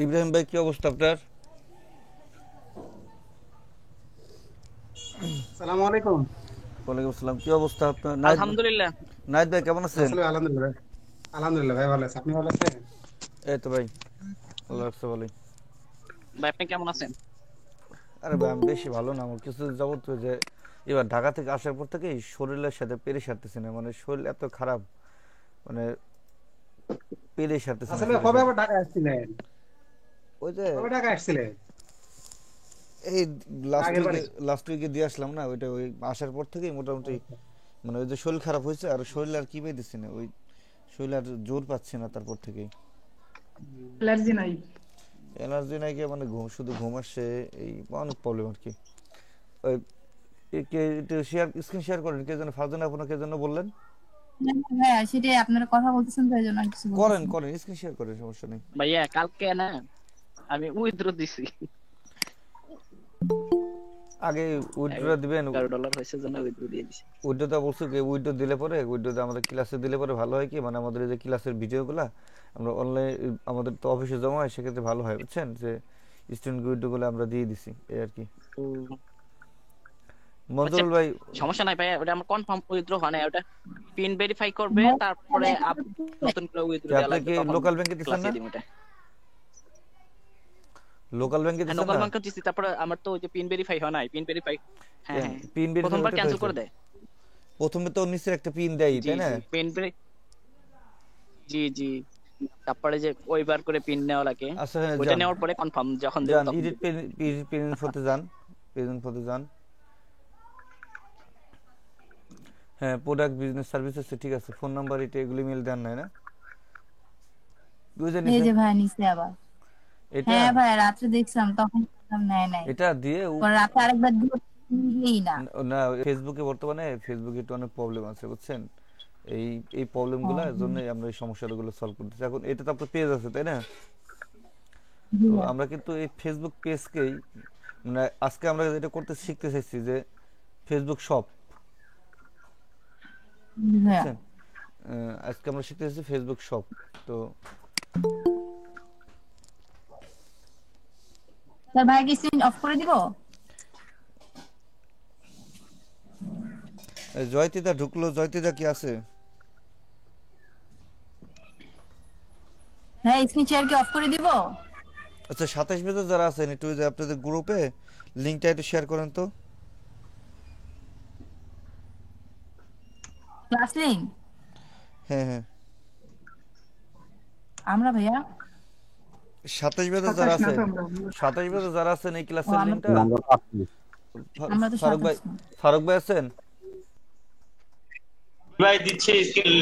ইব্রাহিম ভাই, কি অবস্থা আপনার? সালামু আলাইকুম। ওয়ালাইকুম আসসালাম। কি অবস্থা আপনার? নাইদ আলহামদুলিল্লাহ। নাইদ ভাই কেমন আছেন? আসলে আলহামদুলিল্লাহ। আলহামদুলিল্লাহ ভাই, ভালো আছে। আপনি ভালো আছেন? এই তো ভাই, আল্লাহ রাখছে ভালোই। ভাই আপনি কেমন আছেন? আরে ভাই, আমি বেশি ভালো না। আমার কিছু যাবত যে এবার ঢাকা থেকে আসার পর থেকেই শরীরের সাথে পেরে সারতেছি না, মানে শরীর এত খারাপ, মানে পেরে সারতেছি না আসলে শরীরের কবে সাথে। আবার ঢাকা আসছিলেন? ওই যে কবে ঢাকা আসছিলেন? এই লাস্ট আগের উইকে বারে? লাস্ট উইকে দিয়ে আসলাম না, ওইটা ওই আসার পর থেকেই মোটামুটি মানে ওই যে শরীর খারাপ হয়েছে, আর শরীর আর কি পাইতেছি না, ওই শরীর আর জোর পাচ্ছি না তারপর থেকেই। অ্যালার্জি নাই? এনার্জি নাই গিয়ে, মানে ঘুম, শুধু ঘুম আসছে, এই অনেক প্রবলেম আর কি। ওই কে একটু শেয়ার, স্ক্রিন শেয়ার করেন, কে যেন ফারজানা আপনাকে জন্য বললেন। হ্যাঁ সেটাই, আপনারা কথা বলতেছেন তো এই জন্য আর কিছু করেন বলতেছেন না। করেন স্ক্রিন শেয়ার করেন, সমস্যা নেই। ভাইয়া কালকে না আমি উইথড্র দিছি। আগে উইথড্র দিবেন। $11 হয়েছে জন্য উইথড্র দিয়ে দিছি। উইথড্রটা বলছো কি, উইথড্র দিলে পরে, উইথড্রটা আমাদের ক্লাসে দিলে পরে ভালো হয় কি, মানে আমাদের এই যে ক্লাসের ভিডিওগুলা আমরা অনলাইন, আমাদের তো অফিসে জমা হয়, সেক্ষেত্রে ভালো হয় বুঝছেন, যে স্টুডেন্ট উইথড্রগুলো আমরা দিয়ে দিছি এই আর কি। তো আচ্ছা, মঞ্জুরুল ভাই, সমস্যা নাই ভাইয়া, ওটা আমার কনফার্ম উইথড্র হয় না। ওটা পিন ভেরিফাই করবে, তারপরে নতুন করে উইথড্র দেওয়া আপনি লাগবে, কি তখন লোকাল ব্যাংকে দিচ্ছেন ক্লাসে না? দিন ওটা। লোকাল ব্যাংকে হ্যাঁ, দিচ্ছেন লোকাল না? ব্যাংকে দিছি, তারপরে আমার তো ওই যে পিন ভেরিফাই হয় নাই। পিন ভেরিফাই, হ্যাঁ কেন হ্যাঁ, পিন ভেরিফাই প্রথমবার হতে ক্যান্সেল হয়েছে? করে দেয়। প্রথমে তো নিচের একটা পিন দেয়, জি তাই না? জি, পিন ভেরি, জি জি, তারপরে যে ওইবার করে পিন নেওয়া লাগে, আচ্ছা হ্যাঁ, ওইটা যান নেওয়ার পরে কনফার্ম যখন দেবো যান তখন এডিট দেবো। পেন, পেন ইনফোতে যান, পেন ইনফোতে যান। হ্যাঁ, প্রোডাক্ট বিজনেস সার্ভিস আছে, ঠিক আছে, ফোন নাম্বার এটা এগুলো ইমেল দেন নাই না? বুঝে এই নিছেন যে ভাই নিচে আবার। এটা? হ্যাঁ ভাই, রাত্রে দেখছিলাম তখন বললাম নেয় নাই। এটা দিয়ে পরে রাতে আরেকবার দিয়ে নিলেই না। না, ফেসবুকে বর্তমানে ফেসবুকে একটু অনেক প্রবলেম আছে বুঝছেন। এই এই ও, প্রবলেমগুলো জন্যই আমরা এই সমস্যাগুলো সলভ করতেছি এখন। এটা তো আপনার পেজ আছে, তাই না? জি তো ভাই। আমরা কিন্তু এই ফেসবুক পেজকেই, মানে আজকে আমরা এটা করতে শিখতে চাইছি যে ফেসবুক শপ, জি ভাইয়া। বুঝছেন। আজকে আমরা শিখতে চাইছি ফেসবুক শপ। তো তার ভাই কি স্ক্রিন অফ করে দিব? জয়তিদা ঢুকলো, জয়তিদা কি আছে? হ্যাঁ, স্ক্রিন শেয়ার কি অফ করে দিব? আচ্ছা, 27 যারা আছেন একটু ওই যে আপনাদের গ্রুপে লিঙ্কটা একটু শেয়ার করেন তো। Class link? হ্যাঁ হ্যাঁ, আমরা ভাইয়া? 27 যারা 27 না আছে, তো আমরা। 27 যারা আছেন এই ও ক্লাসের আমরা লিঙ্কটা। আমরা পাচ্ছি। আমরা তো ফারুক ভাই, 27 না। ফারুক ভাই আছেন? ভাই দিচ্ছি,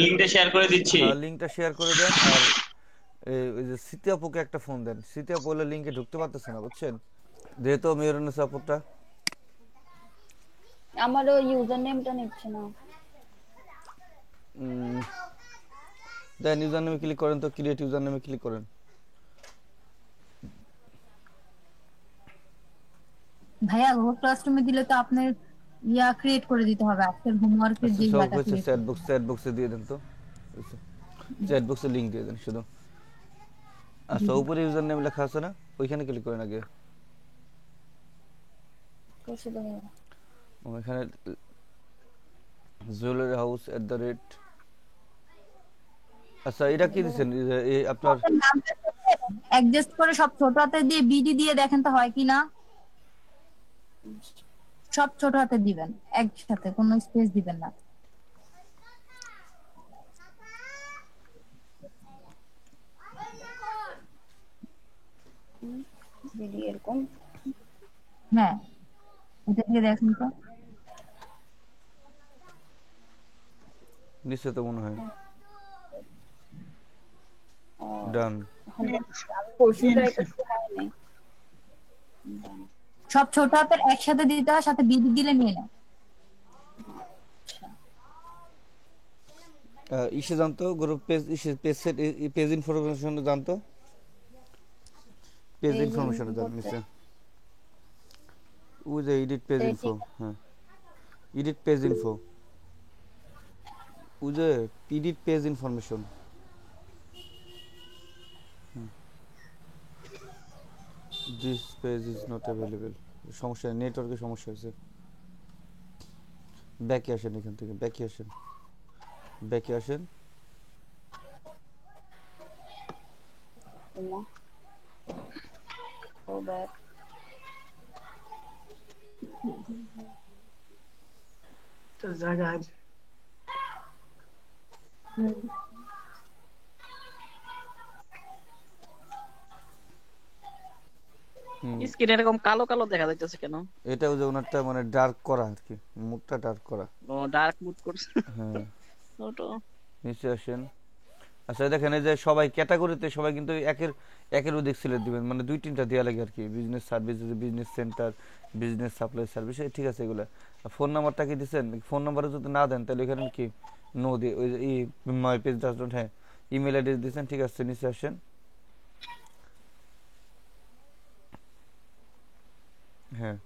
লিঙ্কটা শেয়ার করে দিচ্ছি। হ্যাঁ, লিঙ্কটা শেয়ার করে দেন। আর ওই যে সিতিয়াপুকে একটা ফোন দেন, সিতিয়াপু হলে লিঙ্কে ঢুকতে পারতেছে না বুঝছেন, যেহেতু মেয়রনের সাপোর্টটা। আমারও ইউজার নেমটা নিচ্ছে না। দেন ইউজার নেমে ক্লিক করেন তো, ক্রিয়েট ইউজার নেমে ক্লিক করেন। ভাইয়া গুগল ক্লাসরুমে দিলে তো আপনার ইয়া ক্রিয়েট করে দিতে হবে, আজকের হোমওয়ার্কের আচ্ছা যে সব ইয়াটা হয়েছে, ক্রিয়েট চ্যাট করতে বক্স, হবে। চ্যাট বক্সে দিয়ে দেন তো, চ্যাট বক্সে লিঙ্ক দিয়ে দেন শুধু। জি আচ্ছা, জি। উপরে ইউজার নেম লেখা আছে না, ওইখানে ক্লিক করেন আগে। করছি তো ভাইয়া। এখানে jewellery house at the rate. আচ্ছা, এটা কি দিচ্ছেন এই আপনার? আপনার নামটা অ্যাডজাস্ট করে সব ছোট হাতে দিয়ে বিডি দিয়ে দেখেন তো হয় কিনা। সব ছোট হাতে দিবেন, একসাথে কোনো স্পেস দিবেন না। দিদি এরকম। হ্যাঁ, এটা দিয়ে দেখেন তো। নিচে তো মনে হয় আহ, ডান। এখন আমি পরশু ট্রাই করতে হয় নাই। সব ছোট হাতের একসাথে দিতে হয়, সাথে বিডি দিলে নিয়ে নেয়। আচ্ছা, ইসে জানতো গ্রুপ পেজ, ইসে পেজ সেট, পেজ ইনফরমেশন জানতো, পেজ পেজ ইনফরমেশন ইনফো জান করতে নিচে ওই যে এডিট পেজ ইনফো। সেটিং। হ্যাঁ, এডিট পেজ ইনফো, ওই যে edit page information. This page is not available. সমস্যা, নেটওয়ার্কের সমস্যা হয়েছে। ব্যাকে আসেন, এখান থেকে ব্যাকে আসেন, ব্যাকে আসেন। Go back. তো জায়গায় স্ক্রিন এরকম কালো কালো দেখা যাইতেছে কেন? এটা ওই যে ওনারটা মানে ডার্ক করা আর কি, মুখটা ডার্ক করা। ও ডার্ক মুড করছে। হ্যাঁ, ওটো নিচে আসেন। আচ্ছা দেখেন, এই যে সবাই ক্যাটাগরিতে সবাই কিন্তু একের অধিক সিলেক্ট দিবেন, মানে 2-3টা দেওয়া লাগে আর কি। Business service, business centre, business supply service, ঠিক আছে এগুলো। ফোন নাম্বারটা কি দিচ্ছেন? ফোন নাম্বারে যদি না দেন তাহলে এখানে কি নো দিয়ে ওই যে মাই পেজ ডাজ নট, হ্যাঁ ইমেল অ্যাড্রেস দিচ্ছেন, ঠিক আছে। নিচে আসেন। হ্যাঁ,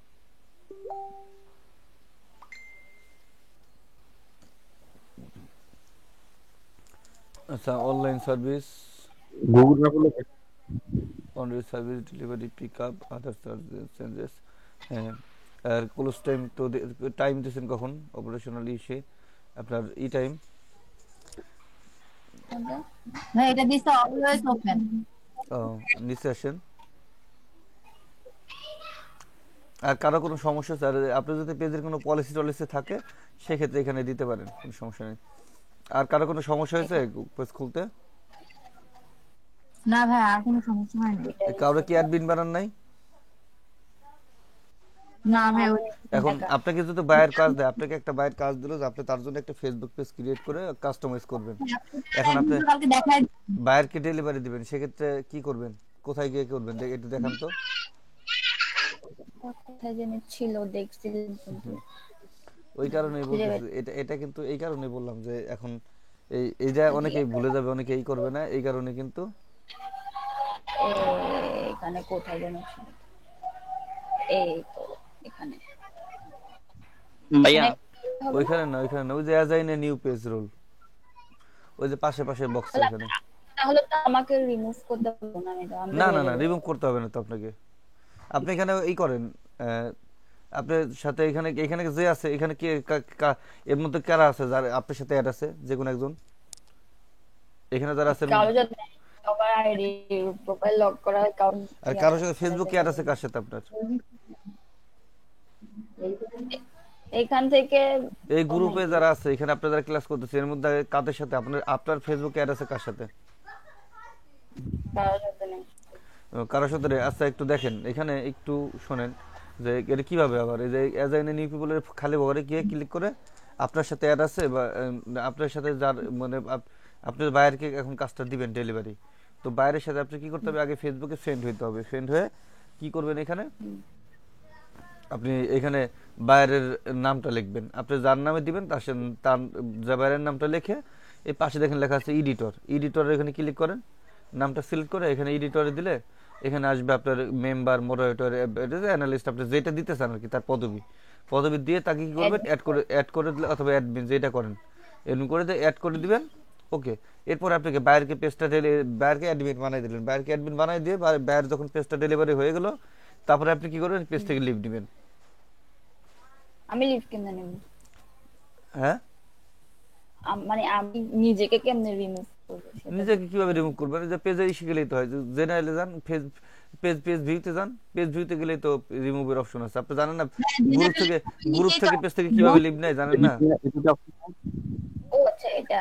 আচ্ছা অনলাইন সার্ভিস, গুগল ম্যাপ হলো online service, delivery, pick up, other charges. হ্যাঁ, আর ক্লোজ টাইম তো টাইম দিয়েছেন কখন অপারেশনাল ইসে আপনার টাইম। ভাই এটা দিছে অলওয়েজ ওপেন। নিচে আসেন। আর কারো কোনো সমস্যা আছে, আর আপনার যদি পেজের কোনো পলিসি টলিসি থাকে সেক্ষেত্রে এখানে দিতে পারেন, কোনো সমস্যা নেই। আর কারো কোনো সমস্যা হয়েছে পেজ খুলতে? না ভাই আর কোনো সমস্যা হয়নি। কারো কি অ্যাডমিন বানান নাই? না ভাই এখন আপনাকে যদি বাইরের কাজ দেয়, আপনাকে একটা বাইরের কাজ দিল যে আপনি তার জন্য একটা ফেসবুক পেজ ক্রিয়েট করে কাস্টমাইজ করবেন। এখন আপনি কালকে দেখাই বাইরকে ডেলিভারি দিবেন, সেক্ষেত্রে কি করবেন, কোথায় গিয়ে করবেন একটু দেখান তো। কোথায় যেন ছিল দেখছিলেন কিন্তু ওই কারণেই বলতেছি, এটা কিন্তু এই কারণে বললাম যে এখন এই যে অনেকেই ভুলে যাবে, অনেকে এই করবে না, এই কারণে কিন্তু। এখানে কোথায় যেন ছিল, এই তো এখানে ভাইয়া ওইখানে না, ওইখানে না, ওই যে অ্যাজাইন এ নিউ পেজ রোল, ওই যে পাশে পাশে বক্স এখানে। তাহলে তো আমাকে রিমুভ করতে হবে না? না না না, রিমুভ করতে হবে না তো আপনাকে। আপনি এখানে এই করেন, আপনার সাথে এখানে এখানে যে আছে, এখানে কি এর মধ্যে কারা আছে যার আপনার সাথে অ্যাড আছে, যে কোনো একজন এখানে যারা আছেন। কারো যদি সবার আইডি প্রোফাইল লক করা অ্যাকাউন্ট, আর কারোর সাথে ফেসবুকে অ্যাড আছে কার সাথে আপনার? এখান থেকে এই গ্রুপে যারা আছে, এখানে আপনারা যারা ক্লাস করতেছেন এর মধ্যে কাদের সাথে আপনার ফেসবুকে অ্যাড আছে কার সাথে? কারোর সাথে নেই। কারোর সাথে নেই। আচ্ছা একটু দেখেন এখানে, একটু শোনেন যে এটা কিভাবে আবার এই যে অ্যাজাইনে নিউ পিপলের খালি ঘরে গিয়ে ক্লিক করে আপনার সাথে অ্যাড আছে বা আপনার সাথে যার মানে আপনার বাইরকে এখন কাজটা দিবেন ডেলিভারি, তো বাইরের সাথে আপনি কি করতে হবে, আগে ফেসবুকে ফ্রেন্ড হইতে হবে। ফ্রেন্ড হয়ে কি করবেন, এখানে আপনি এখানে বাইরের নামটা লিখবেন, আপনি যার নামে দিবেন তার যে বাইরের নামটা লিখে এই পাশে দেখেন লেখা আছে এডিটর, এডিটরে এখানে ক্লিক করেন, নামটা সিলেক্ট করে এখানে এডিটরে দিলে এখানে আসবে আপনার মেম্বার, মডারেটর, অ্যানালিস্ট, আপনি যেটা দিতে চান আর কি তার পদবি দিয়ে তাকে কি করবেন, অ্যাড করে দিলে, অথবা অ্যাডমিন যেটা করেন এমনি করে দিয়ে অ্যাড করে দিবেন। ওকে, এরপর আপনাকে বাইরকে পেজটা বাইরকে অ্যাডমিন বানাই দিলেন, বাইরকে অ্যাডমিন বানাই দিয়ে বাইরে যখন পেজটা ডেলিভারি হয়ে গেল, তারপরে আপনি কি করবেন, পেজ থেকে লিভ দিবেন। আমি লিভ কেমনে নেব? হ্যাঁ, মানে আমি নিজেকে কেমনে রিমুভ করব? নিজেকে কিভাবে রিমুভ করবেন, যে পেজে এসে গেলেই তো হয়, জেনারেলে যান, পেজ ভিউতে যান, পেজ ভিউতে গেলেই তো রিমুভের অপশন আছে। আপনি জানেন না গ্রুপ থেকে পেজ থেকে কিভাবে লিভ নেয়, জানেন না? ও আচ্ছা, এটা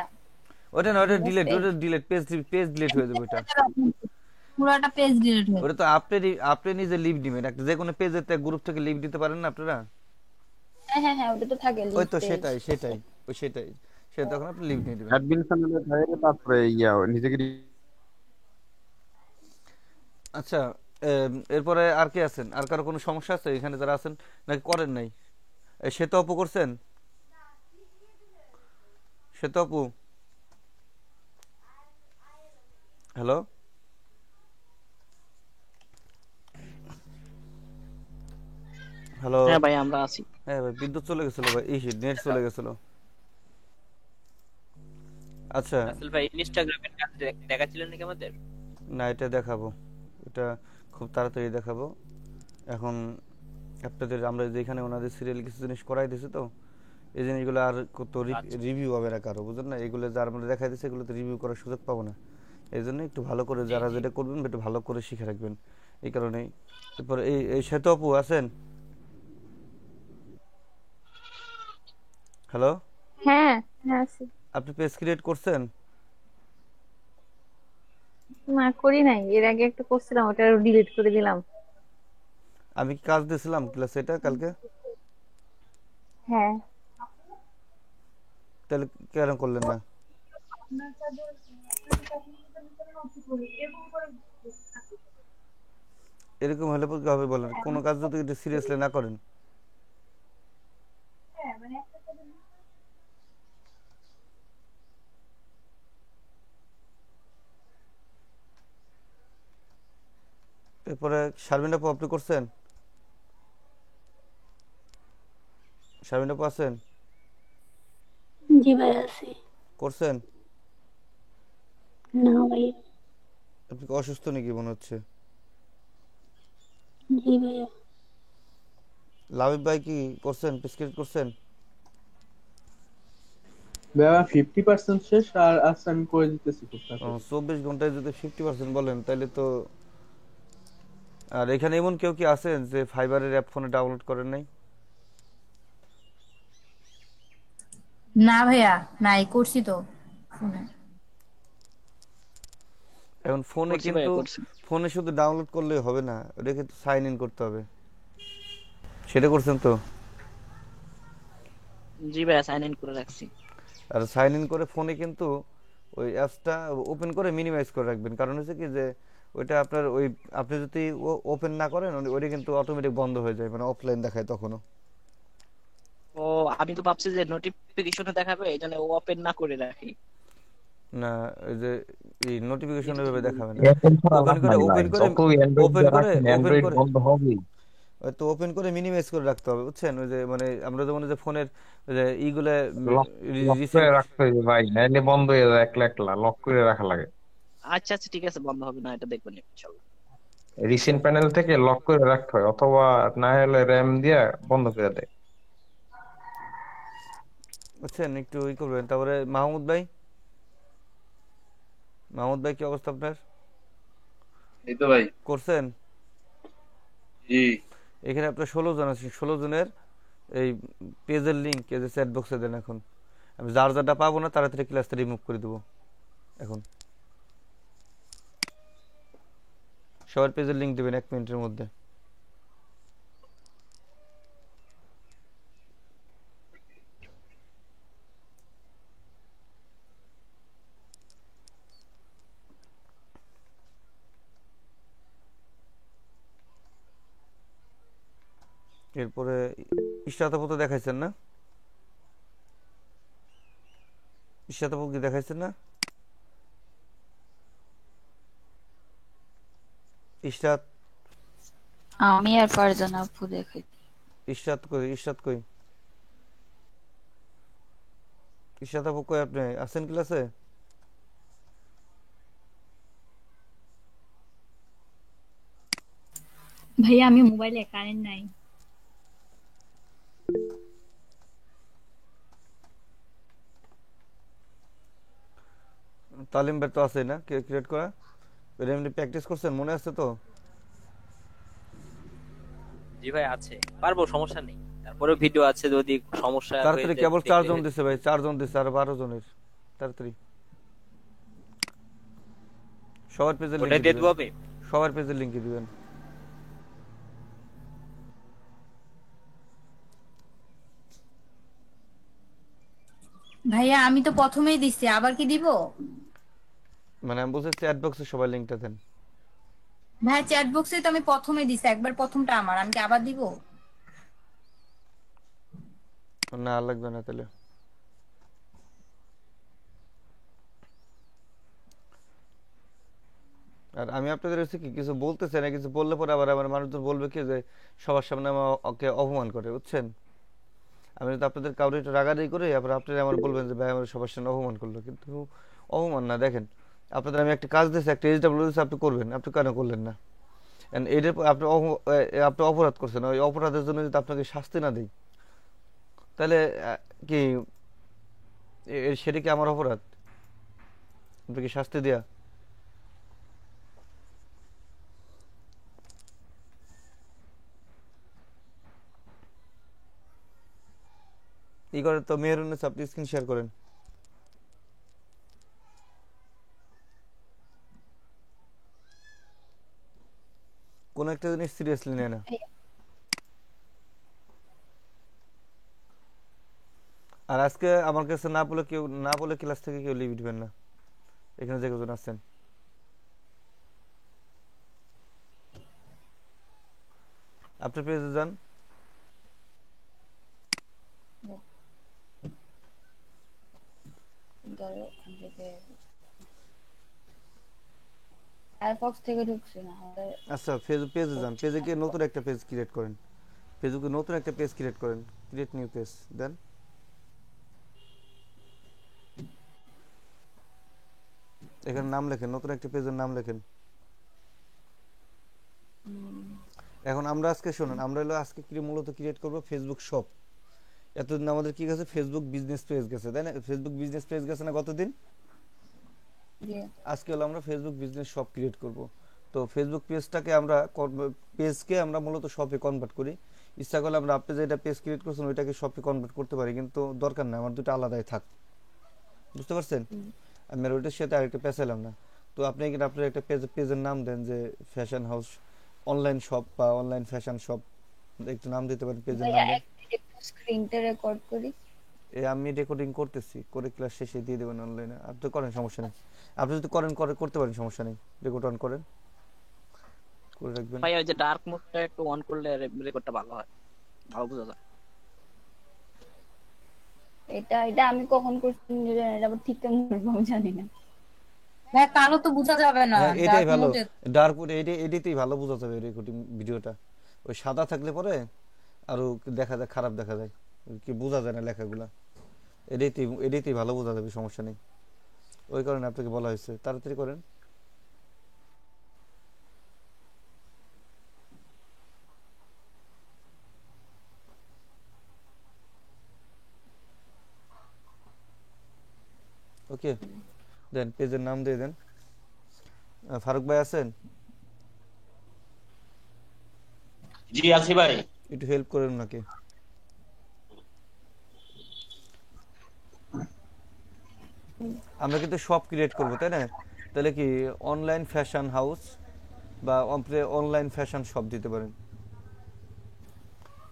ওটা না, ওটা ডিলিট পেজ ডিলিট হয়ে যাবে ওটা। পুরোটা পেজ ডিলিট হয়ে ওটা তো আপনি নিজে লিভ দিবেন, একটা যে কোনো পেজে গ্রুপ থেকে লিভ দিতে পারেন না আপনারা? হ্যাঁ হ্যাঁ হ্যাঁ, ওটা তো থাকে ওই তো লিস্টে। সেটাই সেটা তখন আপনি লিভ নিয়ে দিবেন। অ্যাডমিন চ্যানেলে থাকে, তারপরে নিজেকে আচ্ছা, এরপরে আর কে আছেন? আর কারো কোনো সমস্যা আছে এখানে যারা আছেন, নাকি করেন নাই? শ্বেত আপু করছেন? শ্বেত আপু, হ্যালো, হ্যালো। হ্যাঁ ভাই আমরা আছি। হ্যাঁ ভাই, বিদ্যুৎ চলে গেছিল ভাই, এই নেট চলে গেছিল। আচ্ছা, রাসেল ভাই ইনস্টাগ্রামের কাজ দেখাচ্ছিলেন নাকি আমাদের? না এটা দেখাবো, এটা খুব তাড়াতাড়ি দেখাবো। এখন আপনাদের আমরা যেখানে ওনাদের সিরিয়াল কিছু জিনিস করাই দিয়েছি, তো এই জিনিসগুলো আর কত রিভিউ হবে না কারো, বুঝলেন না? এগুলো যার আমরা দেখাই দিচ্ছি এগুলোতে রিভিউ করার সুযোগ পাবো না। এই জন্য একটু ভালো করে যারা যেটা করবেন একটু ভালো করে শিখে রাখবেন, এই কারণেই। তারপর এই এই শ্বেত আপু আছেন? হ্যালো, হ্যাঁ হ্যাঁ আছি। আপনি পেজ ক্রিয়েট করছেন? না করি নাই, এর আগে একটা করছিলাম, ওটা ডিলিট করে দিলাম। আমি কি কাজ দিয়েছিলাম ক্লাসে এটা কালকে? হ্যাঁ তাহলে কেন করলেন না? এরকম হলে পর কি হবে বলেন? কোনো কাজ যদি এটা সিরিয়াসলি না করেন। এরপরে শারমিন আপু আপনি করছেন? শারমিন আপু আছেন? জি ভাই আছি। করছেন? না ভাই। আপনি কি অসুস্থ নাকি মনে হচ্ছে? জি ভাইয়া। লাবিব ভাই কি করছেন? পেজ ক্রিয়েট করছেন? ভাইয়া 50% শেষ, আর আজকে আমি করে দিতেছি খুব তাড়াতাড়ি। 24 ঘন্টায় যদি 50% বলেন তাহলে তো। আর এখানে এমন কেউ কি আছেন যে ফাইবারের অ্যাপ ফোনে ডাউনলোড করেন নাই? না ভাইয়া, নাই, করছি তো ফোনে। এখন ফোনে করছি ভাইয়া, কিন্তু করছি। ফোনে শুধু ডাউনলোড করলে হবে না, ওটা কিন্তু সাইন ইন করতে হবে। সেটা করছেন তো? জি ভাইয়া, সাইন ইন করে রাখছি। আর সাইন ইন করে ফোনে কিন্তু ওই অ্যাপসটা ওপেন করে মিনিমাইজ করে রাখবেন, কারণ হচ্ছে কি যে ওইটা আপনার ওই আপনি যদি ওপেন না করেন ওইটা কিন্তু অটোমেটিক বন্ধ হয়ে যায়, মানে অফলাইন দেখায় তখনও। ও, আমি তো ভাবছি যে নোটিফিকেশনে দেখাবে, এই জন্য ওপেন না করে রাখি। না, ওই যে এই নোটিফিকেশন এটা ভাবে ঠিক দেখাবে না। এরকম ছাড়া ওপেন লাভ করে নাই ভাই, ওপেন করে যতই অ্যান্ড্রয়েড ওপেন দিয়ে করে রাখেন ওপেন অ্যান্ড্রয়েড করে বন্ধ হবেই। ওই তো ওপেন করে মিনিমাইজ করে রাখতে হবে, বুঝছেন? ওই যে মানে আমরা যেমন ওই যে ফোনের যে ইগুলা লক লক করে রিসেন্ট। রাখতে হবে ভাই, নাইলে বন্ধ হয়ে যায় একলা একলা, লক করে রাখা লাগে। আচ্ছা আচ্ছা, ঠিক আছে, বন্ধ হবে না, এটা দেখবেন ইনশাআল্লাহ। রিসেন্ট প্যানেল থেকে লক করে রাখতে হয়, অথবা না হলে র্যাম দিয়ে বন্ধ করে দেয়। বুঝছেন, একটু ই করবেন। তারপরে মাহমুদ ভাই, মাহমুদ ভাই কি অবস্থা আপনার? এই তো ভাই। করছেন? জি। এখানে আপনার 16 জন আছেন, 16 জনের এই পেজের লিঙ্ক এই যে চ্যাট বক্সে দেন। এখন আমি যার যারটা পাবো না তাড়াতাড়ি ক্লাসটা রিমুভ করে দেবো। এখন সবার পেজের লিঙ্ক দেবেন 1 মিনিটের মধ্যে। এরপরে ইশরাত আপু তো দেখাইছেন না? ইশরাত আপু কি দেখাইছেন না? ইশরাত, আমি আর ফারজানা আপু দেখি। ইশরাত কই? ইশরাত কই? ইশরাত আপু কই? আপনি আছেন ক্লাসে? ভাইয়া আমি মোবাইলে কারেন্ট নাই। তালিম ভাই তো আছে না ক্রিয়েট করা? এটা এমনি প্র্যাকটিস করছেন, মনে আছে তো? জি ভাই আছে, পারবো, সমস্যা নেই। তারপরে ভিডিও আছে, যদি সমস্যা হয়ে তাড়াতাড়ি, যায় কেবল 4 দেখলে জন দিছে ভাই, 4 জন দিছে, আর 12 জনের। তাড়াতাড়ি সবার পেজের ওটা লিংক দিয়ে দিবেন, দেবো আমি। সবার পেজের লিংক দিবেন। ভাইয়া আমি তো প্রথমেই দিছি, আবার কি দিব? মানে আমি বলছি চ্যাট বক্সে সবার লিংকটা দেন। ভাই চ্যাট বক্সে তো আমি প্রথমেই দিছি, একবার প্রথমটা আমার, আমি কি আবার দিব? না আর লাগবে না তাহলে। আর আমি আপনাদের হচ্ছে কি কিছু বলতে চাই না, কিছু বললে পরে আবার আমার মানুষজন বলবে কি যে সবার সামনে আমাকে অপমান করে, বুঝছেন? আমি তো আপনাদের কাউরে একটু রাগারাগি করে আবার আপনারা আমার বলবেন যে ভাই আমার সবার সামনে অপমান করলো, কিন্তু অপমান না। দেখেন আপনাদের আমি একটা কাজ দিয়েছি, একটা SW দিয়েছি, আপনি করবেন, আপনি কেন করলেন না? And এটার আপনি আপনি অপরাধ করছেন, ওই অপরাধের জন্য যদি আপনাকে শাস্তি না দেই তাহলে কি সেটা কি আমার অপরাধ আপনাকে শাস্তি দেয়া? ই করেন তো মেহেরুন্নেসা, আপনি স্ক্রিন শেয়ার করেন। কোন একটা জিনিস সিরিয়াসলি নেয় না। আর আজকে আমার কাছে না বলে ক্লাস থেকে কেউ লিভ দিবেন না, এখানে যে কজন আছেন। আপনার পেজে যান। ফায়ারফক্স থেকে ঢুকছি না। আচ্ছা পেজে যান, পেজে গিয়ে নতুন একটা পেজ ক্রিয়েট করেন, ফেসবুকে নতুন একটা পেজ ক্রিয়েট করেন, ক্রিয়েট নিউ পেজ দেন। এখানে নাম লেখেন, নতুন একটা পেজের নাম লেখেন। এখন আমরা আজকে শুনুন, আমরা হলো আজকে মূলত ক্রিয়েট করব ফেসবুক শপ। এতদিন আমাদের কি গেছে, ফেসবুক বিজনেস পেজ গেছে, তাই না? ফেসবুক বিজনেস পেজ গেছে না গতদিন? আজকে হলো আমরা ফেসবুক বিজনেস শপ ক্রিয়েট করব। তো ফেসবুক পেজটাকে আমরা মূলত শপে কনভার্ট করি। ইচ্ছা করলে আমরা আপনি যেটা পেজ ক্রিয়েট করছেন ওইটাকে শপে কনভার্ট করতে পারি, কিন্তু দরকার না, আমার দুটো আলাদাই থাক। বুঝতে পারছেন? আমি আর ওইটার সাথে আরেকটা পেজ এলাম না। তো আপনি এখানে আপনার একটা পেজের নাম দেন, যে ফ্যাশন হাউস অনলাইন শপ বা অনলাইন ফ্যাশন শপ, একটু নাম দিতে পারেন, পেজের নাম দেন। স্ক্রিনটা রেকর্ড করি। আমি রেকর্ডিং করতেছি, করে ক্লাস শেষে দিয়ে দেবেন অনলাইনে। আপনি করেন, সমস্যা নেই। আপনি যদি করতে পারেন, সমস্যা নেই, রেকর্ড অন করেন, করে রাখবেন। ভাই ওই যে ডার্ক মোডটা একটু অন করলে রেকর্ডটা ভালো হয়, ভালো বোঝা যায়। এটা আমি কখন করছি এটা আবার ঠিক কেমন করবো আমি জানি না। হ্যাঁ, কালো তো বোঝা যাবে না, এটাই ভালো, ডার্ক মোড এডিটেই ভালো বোঝা যাবে রেকর্ডিং ভিডিওটা। ওই সাদা থাকলে পরে আরো দেখা যায়, খারাপ দেখা যায়, কি বোঝা যায় না লেখাগুলা। এডিটেই ভালো বোঝা যাবে, সমস্যা নেই। ওই কারণে আপনাকে বলা হয়েছে তাড়াতাড়ি করেন। ওকে দেন, পেজের নাম দিয়ে দেন। ফারুক ভাই আছেন? জি আছি ভাই। একটু হেল্প করেন নাকি? আমরা কিন্তু শপ ক্রিয়েট করব, তাই না? তাহলে কি অনলাইন ফ্যাশন হাউস বা অনলাইন ফ্যাশন শপ দিতে পারেন,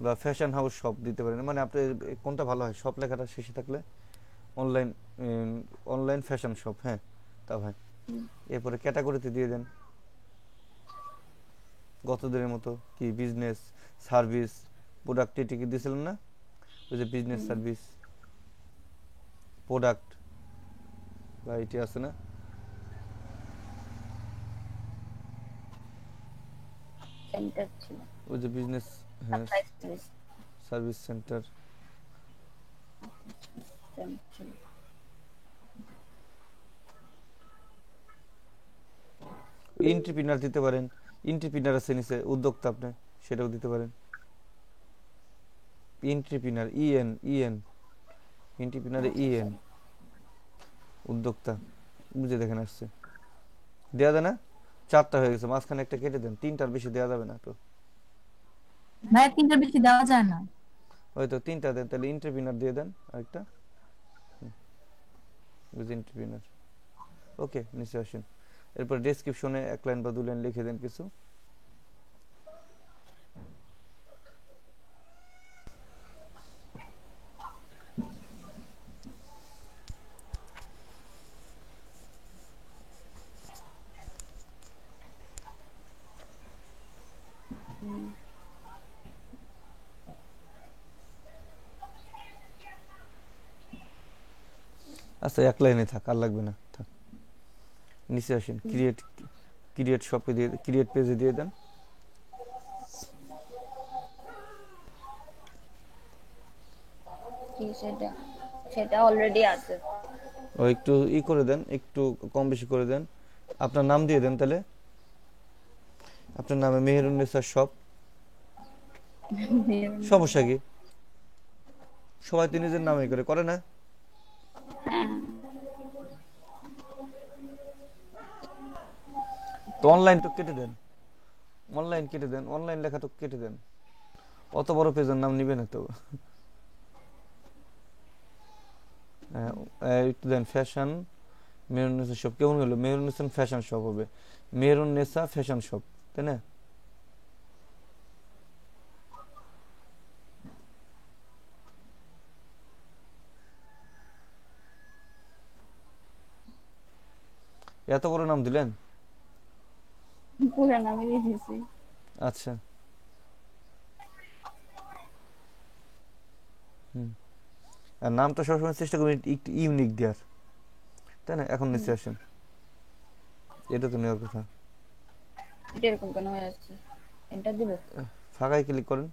বা ফ্যাশন হাউস শপ দিতে পারেন। মানে আপনি কোনটা ভালো হয়, শপ লেখাটা শেষে থাকলে অনলাইন ফ্যাশন শপ। হ্যাঁ তা ভাই, এরপরে ক্যাটাগরিতে দিয়ে দেন গত দিনের মতো, কি বিজনেস, সার্ভিস, প্রোডাক্ট টিকিট দিয়েছিলেন না? ওই যে বিজনেস, সার্ভিস, প্রোডাক্ট বা এটি আছে না? সেন্টার ছিল ওই যে বিজনেস, হ্যাঁ, সার্ভিস সেন্টার। এন্টারপ্রেনার দিতে পারেন, এন্টারপ্রেনার আছে নিচে, উদ্যোক্তা, আপনি সেটাও দিতে পারেন। এন্টারপ্রেনার এন্টারপ্রেনারে উদ্যোক্তা, বুঝে দেখেন আসছে। দেয়া যায় না? 4টা হয়ে গেছে, মাঝখানে একটা কেটে দেন, 3টার বেশি দেয়া যাবে না তো ভাই, 3টার বেশি দেওয়া যায় না। হয়তো 3টা দেন, তাহলে এন্টারপ্রেনার দিয়ে দেন আরেকটা, বুঝে এন্টারপ্রেনার। ওকে, নিচে আসেন। এরপর ডেসক্রিপশনে 1 লাইন বা 2 লাইন লিখে দেন কিছু। আচ্ছা 1 লাইনে থাক, আর লাগবে না, থাক। নিচে আসেন, ক্রিয়েট শপে দিয়ে, ক্রিয়েট পেজে দিয়ে দেন। কি সেটা অলরেডি আছে। ও একটু করে দেন, একটু কম বেশি করে দেন। আপনার নাম দিয়ে দেন, তাহলে আপনার নামে মেহেরুন্নেসা শপ, সমস্যা কি? সবাই তো নিজের নামে করে না? হ্যাঁ তো অনলাইন তো কেটে দেন, অনলাইন লেখা তো কেটে দেন, অত বড় পেজের নাম নিবে না তো। একটু দেন ফ্যাশন মেহরুন্নেসা শপ, কেমন হলো? মেহরুন্নেসা ফ্যাশন শপ হবে, মেহরুন্নেসা ফ্যাশন শপ, তাই না? এত বড় নাম দিলেন? পুরা নামে দিয়েছি। আচ্ছা, হুম। আর নামটা সবসময় চেষ্টা করবেন একটু ইউনিক দেওয়ার, তাই না? এখন নিচে আসেন, এটা তো নেওয়ার কথা। এটা এরকম কেন হয়ে যাচ্ছে? এন্টার দিব? ফাঁকায় ক্লিক করেন,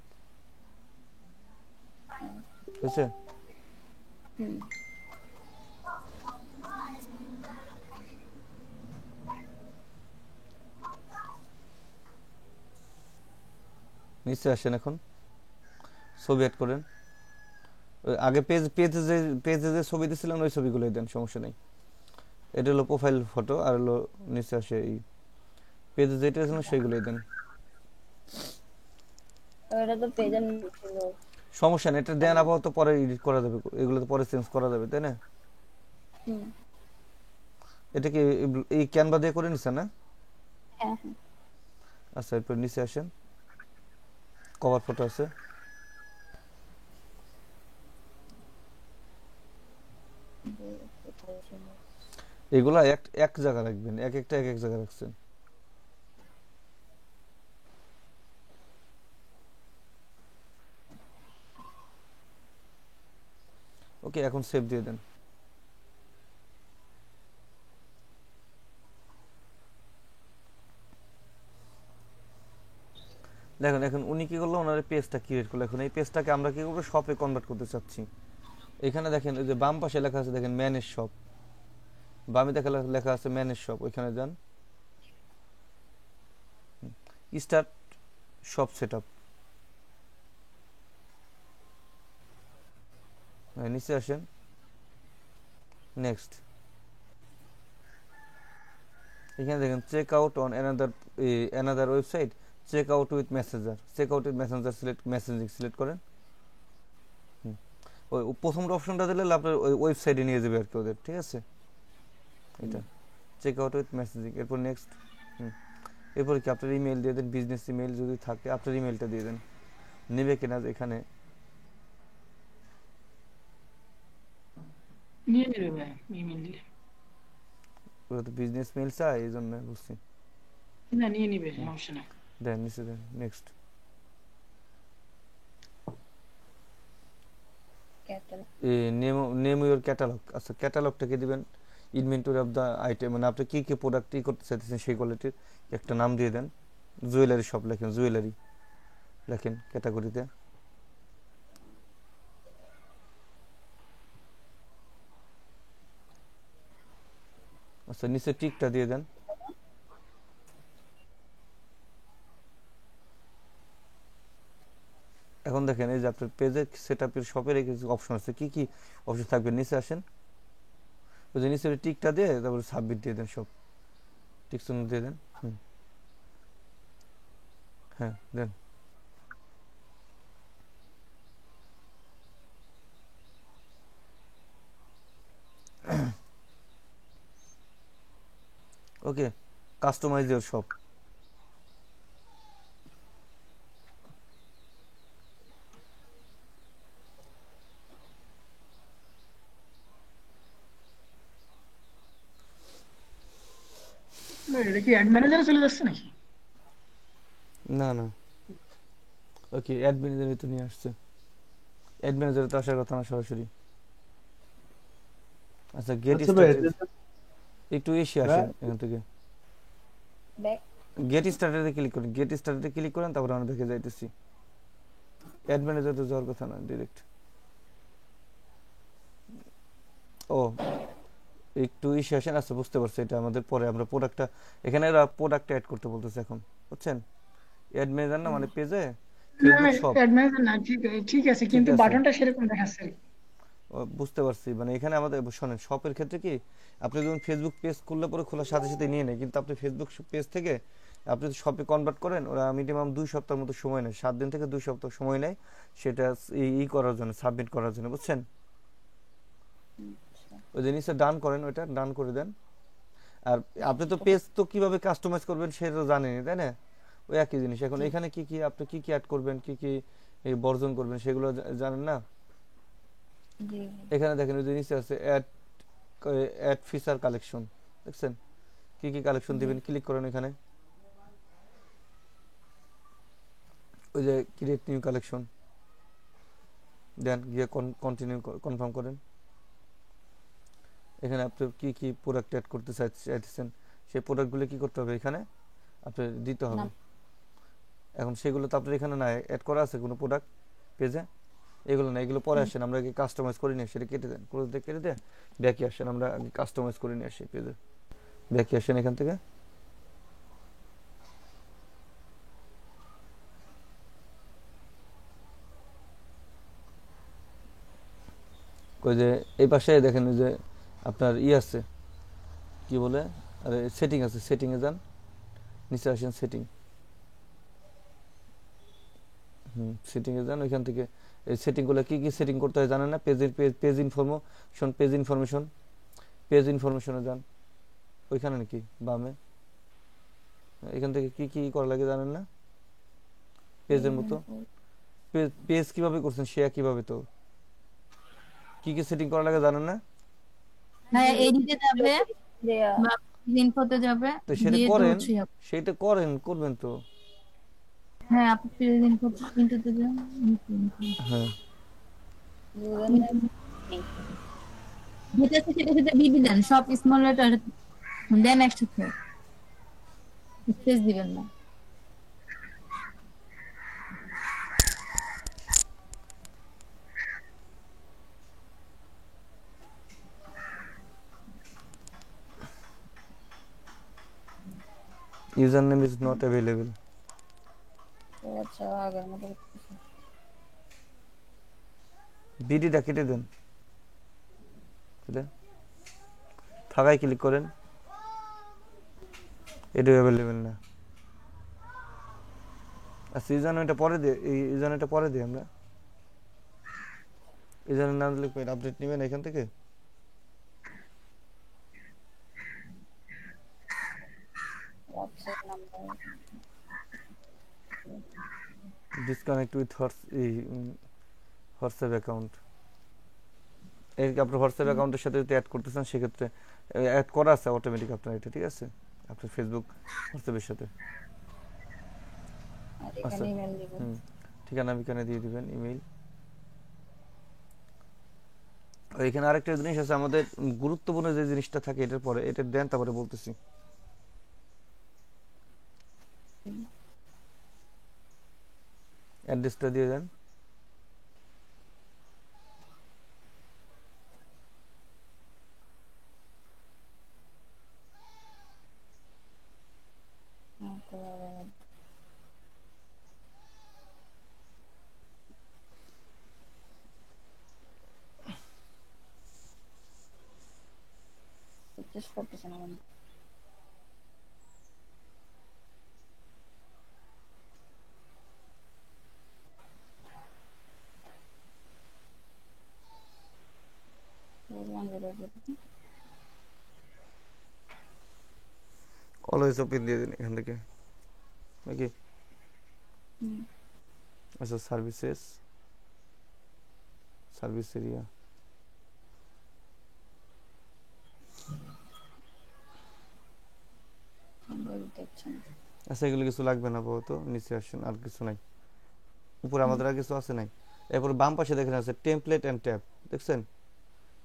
বুঝছে? হুম। নিচে আসেন, এখন ছবি অ্যাড করেন। ওই আগে পেজে যে ছবি দিয়েছিলেন ওই ছবিগুলোই দেন, সমস্যা নেই। এটা হলো প্রোফাইল ফটো, আর হলো নিচে আসে এই পেজে যেটা ছিল সেইগুলোই দেন। এটা তো পেজের ছিল। সমস্যা নেই, এটা দেন, আপাতত পরে এডিট করা যাবে, এগুলো তো পরে চেঞ্জ করা যাবে, তাই না? হুম। এটা কি এই ক্যানভা দিয়ে করে নিছেন না? হ্যাঁ হ্যাঁ। আচ্ছা, এরপর নিচে আসেন, কভার ফটো আছে, এগুলা এক এক জায়গা রাখবেন, এক একটা এক এক জায়গা রাখছেন। ওকে, এখন সেভ দিয়ে দেন। দেখুন এখন উনি কি করলো, ওনার পেজটা ক্রিয়েট করলো। এখন এই পেজটাকে আমরা কি করবো, শপে কনভার্ট করতে চাচ্ছি। এখানে দেখেন ওই যে বাম পাশে লেখা আছে, দেখেন ম্যানেজ শপ, বামে লেখা আছে ম্যানেজ শপ, ওইখানে যান, স্টার্ট শপ সেটআপ, নিচে আসেন, নেক্সট। এখানে দেখেন check out on another website, check out with messenger messaging select করেন। ওই প্রথম অপশনটা দিলে আপনার ওই ওয়েবসাইটে নিয়ে যাবে আর কি ওদের, ঠিক আছে? এটা চেক আউট উইথ মেসেজিং, এরপর নেক্সট। এরপর কি আপনার ইমেল দিয়ে দেন, বিজনেস ইমেল যদি থাকে আপনার ইমেলটা দিয়ে দেন, নেবে কিনা এখানে। নিয়ে নেবে ভাই ইমেল দিলে। ওরা তো বিজনেস মেল চায়, এই জন্য বুঝছি। না নিয়ে নিবে, সমস্যা নাই। দেন নিচে দেন, নেক্সট। Name your catalogue. আচ্ছা, ক্যাটালগটাকে দিবেন ইনভেন্টরি অফ দ্য আইটেম, মানে আপনি কি কি প্রোডাক্ট করতে চাইতেছেন সেই কোয়ালিটির একটা নাম দিয়ে দেন। জুয়েলারি শপ লেখেন, জুয়েলারি লেখেন ক্যাটাগরিতে। আচ্ছা, নিচে টিকটা দিয়ে দেন। এখন দেখেন এই যে আপনার পেজে সেটআপের শপের কিছু অপশন আছে, কি কি অপশন থাকবে, নিচে আসেন, ওই যে নিচে টিকটা দিয়ে তারপরে সাবমিট দিয়ে দেন, সব টিক চিহ্ন দিয়ে দেন। হ্যাঁ দেন। ওকে, কাস্টমাইজ ইওর শপ। এটা কি অ্যাড ম্যানেজারে চলে যাচ্ছে নাকি? না না, ওকে অ্যাড ম্যানেজারে তো নিয়ে আসছে, অ্যাড ম্যানেজারে তো আসার কথা না সরাসরি। আচ্ছা, গেট স্টার্টেড, একটু এসে আসেন এখান থেকে, গেট স্টার্টেডে ক্লিক করেন, গেট স্টার্টেডে ক্লিক করেন, তারপর আমরা দেখে যাইতেছি। অ্যাড ম্যানেজারে যাওয়ার কথা না, ডাইরেক্ট। ও একটু ইস্যু আসেন, আচ্ছা বুঝতে পারছি, এটা আমাদের পরে আমরা প্রোডাক্টটা এখানে এরা প্রোডাক্টটা অ্যাড করতে বলতেছে এখন, বুঝছেন? অ্যাড ম্যানেজার না মানে পেজে ফেসবুক শপ, অ্যাডভান্স না, ঠিক আছে, ঠিক কিন্তু আছে বাটনটা সেরকম দেখাচ্ছে আর কি। বুঝতে পারছি। মানে এখানে আমাদের শোনেন, শপের ক্ষেত্রে কি আপনি যখন ফেসবুক পেজ খুললে পরে খোলার সাথে সাথে নিয়ে নেয়, কিন্তু আপনি ফেসবুক পেজ থেকে আপনি যদি শপে কনভার্ট করেন, ওরা মিনিমাম 2 সপ্তাহের মতো সময় নেয়, 7 দিন থেকে 2 সপ্তাহ সময় নেয় সেটা করার জন্য, সাবমিট করার জন্য, বুঝছেন? ওই যে নিচে ডান করেন, ওইটা ডান করে দেন। আর আপনি তো পেজ তো কিভাবে কাস্টমাইজ করবেন সেটা তো জানেনই, তাই না? ওই একই জিনিস। এখন এখানে কি কি আপনি কি কি অ্যাড করবেন, কি কি বর্জন করবেন সেগুলো জানেন না? এখানে দেখেন ওই যে নিচে আছে অ্যাড ফিচার কালেকশন, দেখছেন? কি কি কালেকশন দিবেন, ক্লিক করেন এখানে, ওই যে ক্রিয়েট নিউ কালেকশন দেন, গিয়ে কন্টিনিউ কনফার্ম করেন। এখানে আপনি কি কি প্রোডাক্ট অ্যাড করতে চাইছেন সেই প্রোডাক্টগুলো কি করতে হবে, এখানে আপনি দিতে হবে। এখন সেগুলো তো আপনার এখানে না অ্যাড করা আছে কোনো প্রোডাক্ট পেজে, এগুলো না, এগুলো পরে আসেন, আমরা আগে কাস্টমাইজ করে নিয়ে সেটা কেটে দেন, কেটে দিয়ে ব্যাকে আসেন, আমরা আগে কাস্টমাইজ করে নিয়ে আসি পেজে। ব্যাকে আসেন এখান থেকে, ওই যে এই পাশে দেখেন ওই যে আপনার আছে কি বলে, আরে সেটিং আছে, সেটিংয়ে যান, নিচে আসেন সেটিং, সেটিংয়ে যান, ওইখান থেকে এই সেটিংগুলো কি কি সেটিং করতে হয় জানেন না? পেজ ইনফরমেশনে যান, ওইখানে নাকি বামে, এখান থেকে কি কি করা লাগে জানেন না? পেজের মতো পেজ কিভাবে করছেন সে কিভাবে, তো কি কি সেটিং করা লাগে জানেন না? হ্যাঁ, এডিটে যাবে বা ইনফোতে যাবে, তো সেটা দিয়ে করেন, হচ্ছে সেটা করবেন তো। হ্যাঁ, আপনি পেজ ইনফোতে যান, হ্যাঁ যেটা আছে সেটা সেটা বিবি দেন, সব স্মল লেটার দেন একসাথে, স্পেস দিবেন না। username is not available, আচ্ছা আগের মতো বিডিটা কেটে দেন, থাকায় ক্লিক করেন, এটা অ্যাভেলেবেল না। আচ্ছা ইউজারনেমটা পরে দিই, এই ইউজারনেমটা পরে দিই আমরা, ইউজারনেম নাম লিখবেন, আপডেট নেবেন এখান থেকে, ডিসকানেক্ট উইথ হোয়াটসঅ্যাপ অ্যাকাউন্ট। এই আপনার হোয়াটসঅ্যাপ অ্যাকাউন্টের সাথে যদি অ্যাড করতে চান সেক্ষেত্রে অ্যাড করা আছে অটোমেটিক আপনার এটা, ঠিক আছে? আপনার ফেসবুক হোয়াটসঅ্যাপের সাথে। আচ্ছা ঠিকানা বিকানে দিয়ে দিবেন, ইমেইল। এখানে আরেকটা জিনিস আছে, আমাদের গুরুত্বপূর্ণ যে জিনিসটা থাকে এটার পরে, এটা দেন তারপরে বলতেছি। অ্যাড্রেসটা দিয়ে দেন, চেষ্টা করতেছেন আমাদের অলওয়েজ ওপেন দিয়ে দিন এখান থেকে নাকি। আচ্ছা সার্ভিস এরিয়া, আচ্ছা এগুলো কিছু লাগবে না আপাতত, নিচে আসেন, আর কিছু নাই উপরে, আমাদের আর কিছু আছে নাই। এরপর বাম পাশে দেখেন আছে টেমপ্লেট এন্ড ট্যাব, দেখছেন?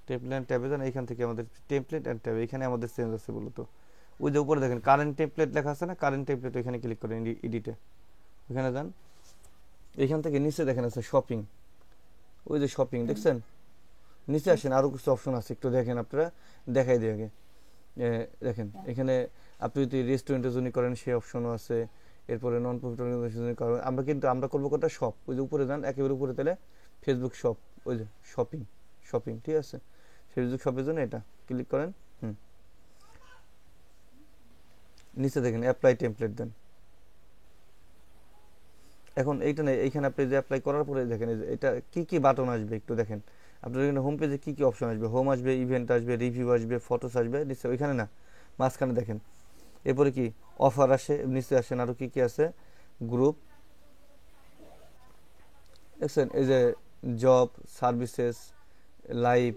টেমপ্লেট এন্ড ট্যাবে যান, এইখান থেকে আমাদের টেমপ্লেট এন্ড ট্যাব, এখানে আমাদের চেঞ্জ আছে বলতো। ওই যে উপরে দেখেন কারেন্ট টেমপ্লেট লেখা আছে না, কারেন্ট টেমপ্লেট, ওইখানে ক্লিক করেন, এডিটে ওখানে যান। এইখান থেকে নিচে দেখেন আছে শপিং, ওই যে শপিং দেখছেন, নিচে আসেন, আরো কিছু অপশন আছে, একটু দেখেন আপনারা, দেখাই দিই আগে। দেখেন এখানে আপনি যদি রেস্টুরেন্টের জন্য করেন সেই অপশনও আছে, এরপরে নন প্রফিট অর্গানাইজেশন জন্য করেন। আমরা করবো কোনটা, শপ, ওই যে উপরে যান একেবারে উপরে, তাহলে ফেসবুক শপ, ওই যে শপিং, ঠিক আছে, ফেসবুক শপের জন্য এটা ক্লিক করেন। নিচে দেখেন অ্যাপ্লাই টেমপ্লেট দেন। এখন এইটা নেই, এইখানে আপনি যে অ্যাপ্লাই করার পরে দেখেন এটা কি কি বাটন আসবে একটু দেখেন। আপনার এখানে হোম পেজে কি কি অপশন আসবে, হোম আসবে, ইভেন্ট আসবে, রিভিউ আসবে, ফটোস আসবে, নিচে ওইখানে না, মাঝখানে দেখেন। এরপরে কি অফার আসে, নিচে আসেন আরো কি কি আছে, গ্রুপ দেখছেন, এই যে জব, সার্ভিসেস, লাইভ,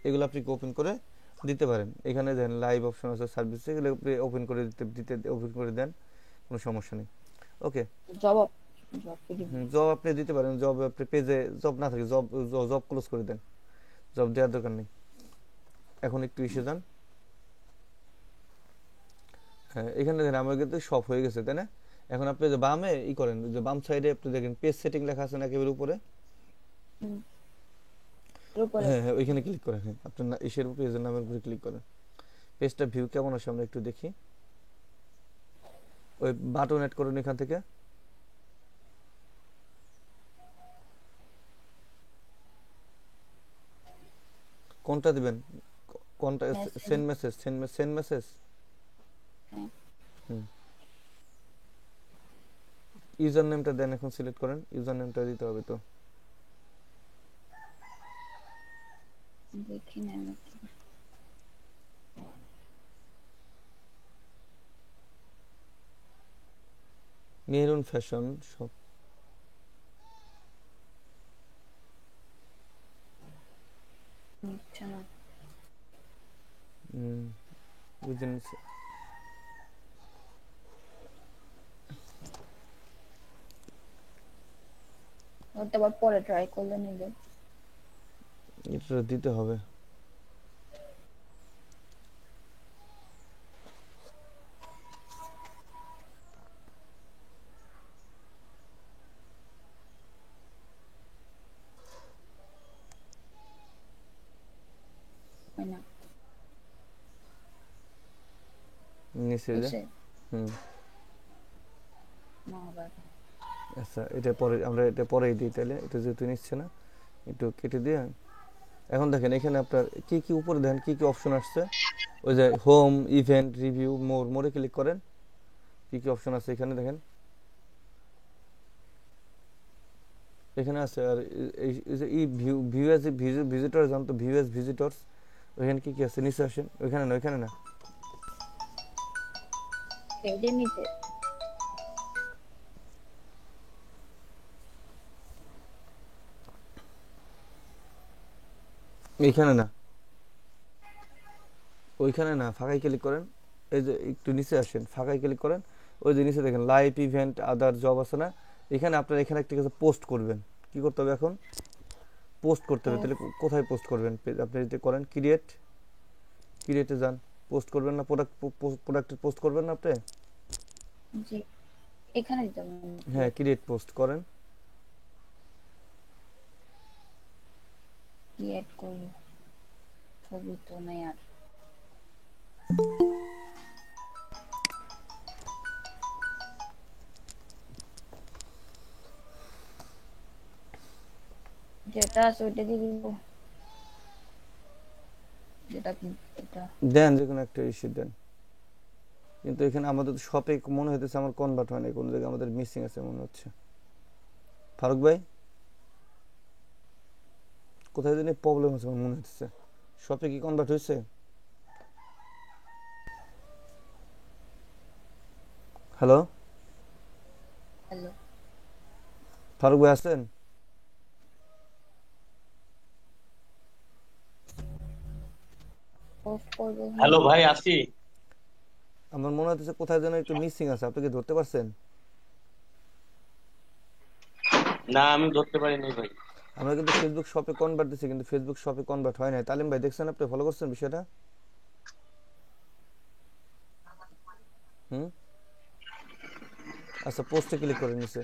এগুলো আপনি ওপেন করে দিতে পারেন। এখানে দেখেন লাইভ অপশন আছে, সার্ভিস, এগুলো আপনি ওপেন করে ওপেন করে দেন, কোনো সমস্যা নেই। ওকে, জব জব আপনি দিতে পারেন, জব আপনি পেজে জব না থাকে, জব ক্লোজ করে দেন, জব দেওয়ার দরকার নেই। এখন একটু ইসে যান। হ্যাঁ, এখানে দেখেন আমার কিন্তু সব হয়ে গেছে, তাই না? এখন আপনি যে বামে করেন, যে বাম সাইডে আপনি দেখেন পেজ সেটিং লেখা আছে না একেবারে উপরে, হ্যাঁ হ্যাঁ ওইখানে ক্লিক করেন। হ্যাঁ, আপনার ইসের পেজের নামের উপরে ক্লিক করেন। পেজটা ভিউ কেমন আসে আমরা একটু দেখি। ওই বাটন অ্যাড করুন এখান থেকে, কোনটা দিবেন, কোনটা, সেন্ড মেসেজ। ইউজার নেমটা দেন, এখন সিলেক্ট করেন, ইউজার নেমটা দিতে হবে তো। দেখি না মেরুন ফ্যাশন শপ, আচ্ছা না বুঝলেন। ওটা আবার পরে ট্রাই করলে নিবে, এটা দিতে হবে। হয় না নিচে যা, না আবার। আচ্ছা এটা পরে, আমরা এটা পরেই দিই তাহলে, এটা যেহেতু নিচ্ছে না একটু কেটে দিয়ে। এখন দেখেন এখানে আপনার কি কি উপরে দেখেন কি কি অপশন আসছে, ওই যে হোম, ইভেন্ট, রিভিউ, মোরে ক্লিক করেন, কি কি অপশন আছে এখানে দেখেন, এখানে আছে। আর এই ভিউ এজ ভিজিটর, জান তো, ভিউ এজ ভিজিটরস, ওইখানে কি কি আছে, নিচে আসেন, ওইখানে না, ওইখানে না, এদের নিচে এইখানে না, ওইখানে না, ফাঁকায় ক্লিক করেন। এই যে একটু নিচে আসেন, ফাঁকায় ক্লিক করেন, ওই যে নিচে দেখেন লাইভ, ইভেন্ট, আদার, জব আছে না, এখানে আপনার এখানে একটা কিছু পোস্ট করবেন। কি করতে হবে এখন, পোস্ট করতে হবে। তাহলে কোথায় পোস্ট করবেন, আপনি যদি করেন ক্রিয়েটে যান, পোস্ট করবেন না, প্রোডাক্টের পোস্ট করবেন না আপনি, জি এখানে দিতে হবে। হ্যাঁ ক্রিয়েট পোস্ট করেন, ক্রিয়েট করব, ছবি তো নাই আর। যেটা আছে ওইটা দিয়ে দিব, যেটা কি এটা দেন, যে কোনো একটা ইস্যু দেন। কিন্তু এখানে আমাদের শপে মনে হইতেছে আমার কনভার্ট হয় না, কোনো জায়গায় আমাদের মিসিং আছে মনে হচ্ছে। ফারুক ভাই কোথায় জানি প্রবলেম আছে আমার মনে হচ্ছে, শপে কি কনভার্ট হয়েছে? হ্যালো হ্যালো ফারুক ভাই আছেন? পোস্ট করব। হ্যালো ভাই, আসি। আমার মনে হচ্ছে কোথায় যেন একটু মিসিং আছে, আপনি কি ধরতে পারছেন? না আমি ধরতে পারিনি ভাই। আমরা কিন্তু ফেসবুক শপে কনভার্ট দিছি, কিন্তু ফেসবুক শপে কনভার্ট হয় নাই। তালিম ভাই দেখছেন, আপনি ফলো করছেন বিষয়টা? আচ্ছা পোস্টে ক্লিক করে নিছে।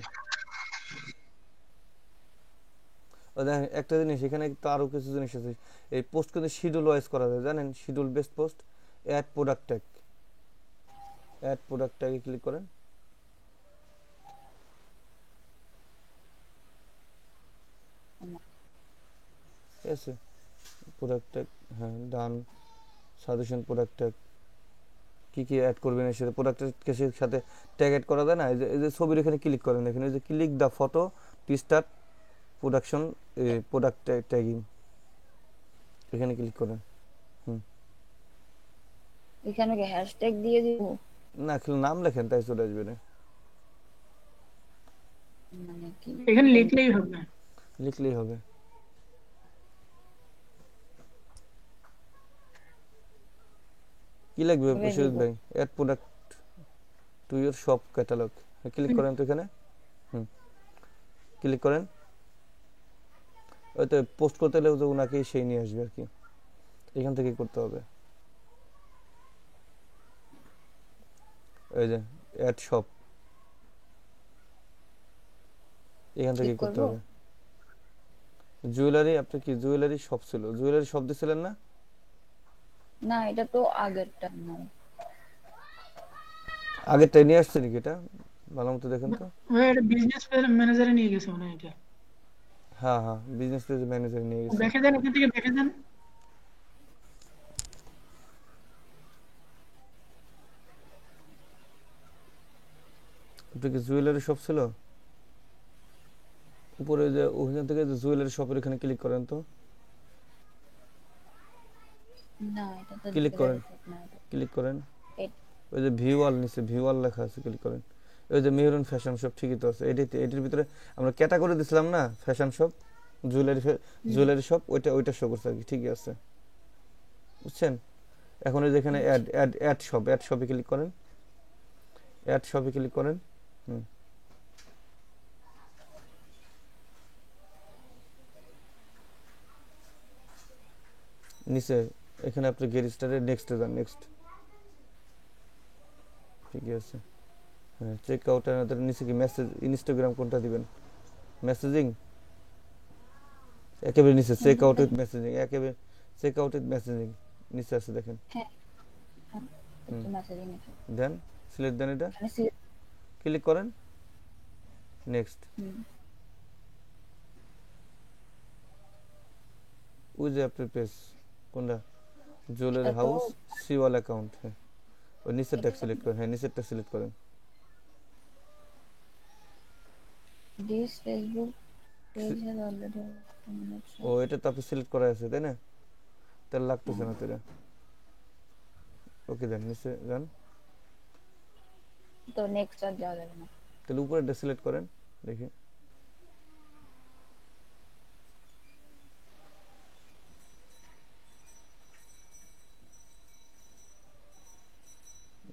ও দেখেন একটা জিনিস এখানে তো আরো কিছু জিনিস আছে। এই পোস্ট কিন্তু শিডিউল ওয়াইজ করা যায়, জানেন? Schedule based post, add product tag, add product ট্যাগে ক্লিক করেন। ঠিক আছে, প্রোডাক্ট ট্যাগ, হ্যাঁ ডান। সাজেশন প্রোডাক্ট ট্যাগ, কি কি অ্যাড করবেন এর সাথে, প্রোডাক্টের সাথে ট্যাগ অ্যাড করা যায় না? এই যে ছবির এখানে ক্লিক করেন, দেখেন এই যে click the photo to start production product tagging, এখানে ক্লিক করেন। এখানে কি হ্যাশট্যাগ দিয়ে দিব? না, খালি নাম লেখেন তাই চলে আসবে না, মানে কি এখানে লিখলেই হবে। লিখলেই হবে। কি লাগবে হবে প্রশান্ত দিব। ভাই? Add product to your shop catalogue, click করেন তো এখানে। ক্লিক করেন। ওইতো পোস্ট করতে হলে তো ওনাকেই সেই নিয়ে আসবে আর কি, এখান থেকে করতে হবে। এই যে অ্যাড শপ, এখান থেকে ক্লিক করতে করব? হবে। জুয়েলারি, আপনি কি জুয়েলারি শপ ছিল? জুয়েলারি শপ দিছিলেন না? না, এটা তো আগেরটা না। আগেরটা নিয়ে আসছে নাকি এটা? ভালো মতো দেখেন তো। ওই এটা বিজনেস ম্যানেজারে নিয়ে গেছে মনে হয় এটা। হ্যাঁ হ্যাঁ, বিজনেস পেজ ম্যানেজার নিয়ে গেছে। দেখে দেন, এখান থেকে দেখে দেন। আপনি কি জুয়েলারি শপ ছিল? উপরে যে ওখান থেকে জুয়েলারি শপের এখানে ক্লিক করেন তো। না, এটা তো ক্লিক করেন, জুয়েলারি শপ না এটা। ক্লিক করেন। এ- ওই যে ভিউ অল নিচে ভিউ অল লেখা আছে, ক্লিক করেন। ওই যে মেহরুন ফ্যাশন শপ, ঠিকই তো আছে। এটির ভিতরে আমরা ক্যাটাগরি দিছিলাম না, ফ্যাশন শপ, জুয়েলারি শপ, ওইটা শো করছে আর কি, ঠিকই আছে, বুঝছেন? এখন ওই যেখানে অ্যাড শপে ক্লিক করেন, অ্যাড শপে ক্লিক করেন। নিচে এখানে আপনি গেট স্টারে নেক্সট যান, নেক্সট, ঠিকই আছে। হ্যাঁ, চেক আউট এর নিচে কি মেসেজ ইনস্টাগ্রাম কোনটা দিবেন? মেসেজিং, একেবারে নিচে চেক আউট উইথ মেসেজিং, একেবারে চেক আউট উইথ মেসেজিং নিচে আছে দেখেন। হ্যাঁ, একটু মেসেজিং আছে। দেন সিলেক্ট দেন, এটা এখানে সি- ক্লিক করেন, নেক্সট। হুম, ওই যে আপনার পেজ কোনটা, জুয়েলারি এটা তো হাউস সিওয়াল অ্যাকাউন্ট, হ্যাঁ ওই নিচেরটা এটা সিলেক্ট করেন, হ্যাঁ নিচেরটা সিলেক্ট করেন। This Facebook page has already ও এটা তো আপনি সিলেক্ট করা আছে তাই না? তাহলে লাগতেছে না তো এটা। ওকে দেন, নিচে যান, তো নেক্সট আর যাওয়া যাবে না। তাহলে উপরেরটা সিলেক্ট করেন, দেখি।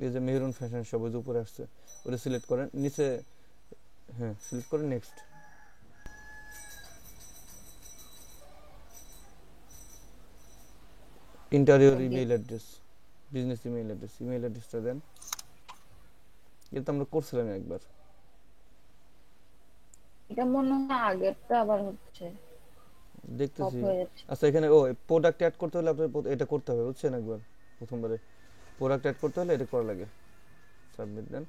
এই যে মেহরুন ফ্যাশন শপ ওই যে উপরে আসছে, ওটা সিলেক্ট করেন, নিচে হ্যাঁ সিলেক্ট করেন, next. Interior email address, business email অ্যাড্রেসটা দেন। এটা তো আমরা করছিলাম একবার। এটা মনে হয় আগেরটা আবার হচ্ছে, অফ দেখতেছি। হয়ে যাচ্ছে। আচ্ছা এখানে ও প্রোডাক্ট অ্যাড করতে হলে আপনার এটা করতে হবে, বুঝছেন? একবার প্রথমবারে প্রোডাক্ট অ্যাড করতে হলে এটা করা লাগে। সাবমিট দেন।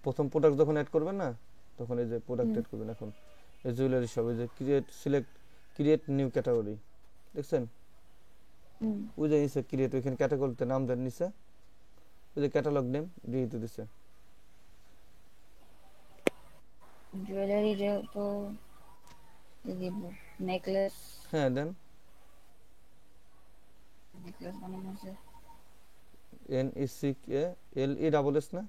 প্রথম প্রোডাক্ট যখন অ্যাড করবেন না, তখন এই যে প্রোডাক্ট অ্যাড করবেন। এখন এই জুয়েলারি শপ, এই যে ক্রিয়েট নিউ ক্যাটাগরি, দেখছেন? ওই যে নিচে ক্রিয়েট, ওইখানে ক্যাটাগরিতে নাম দেন নিচে, ওই যে ক্যাটালগ নেম দিয়ে দিতেছে। জুয়েলারি যেহেতু দিব, নেকলেস, হ্যাঁ দেন, নেকলেস বানানো আছে। NECKLESS না,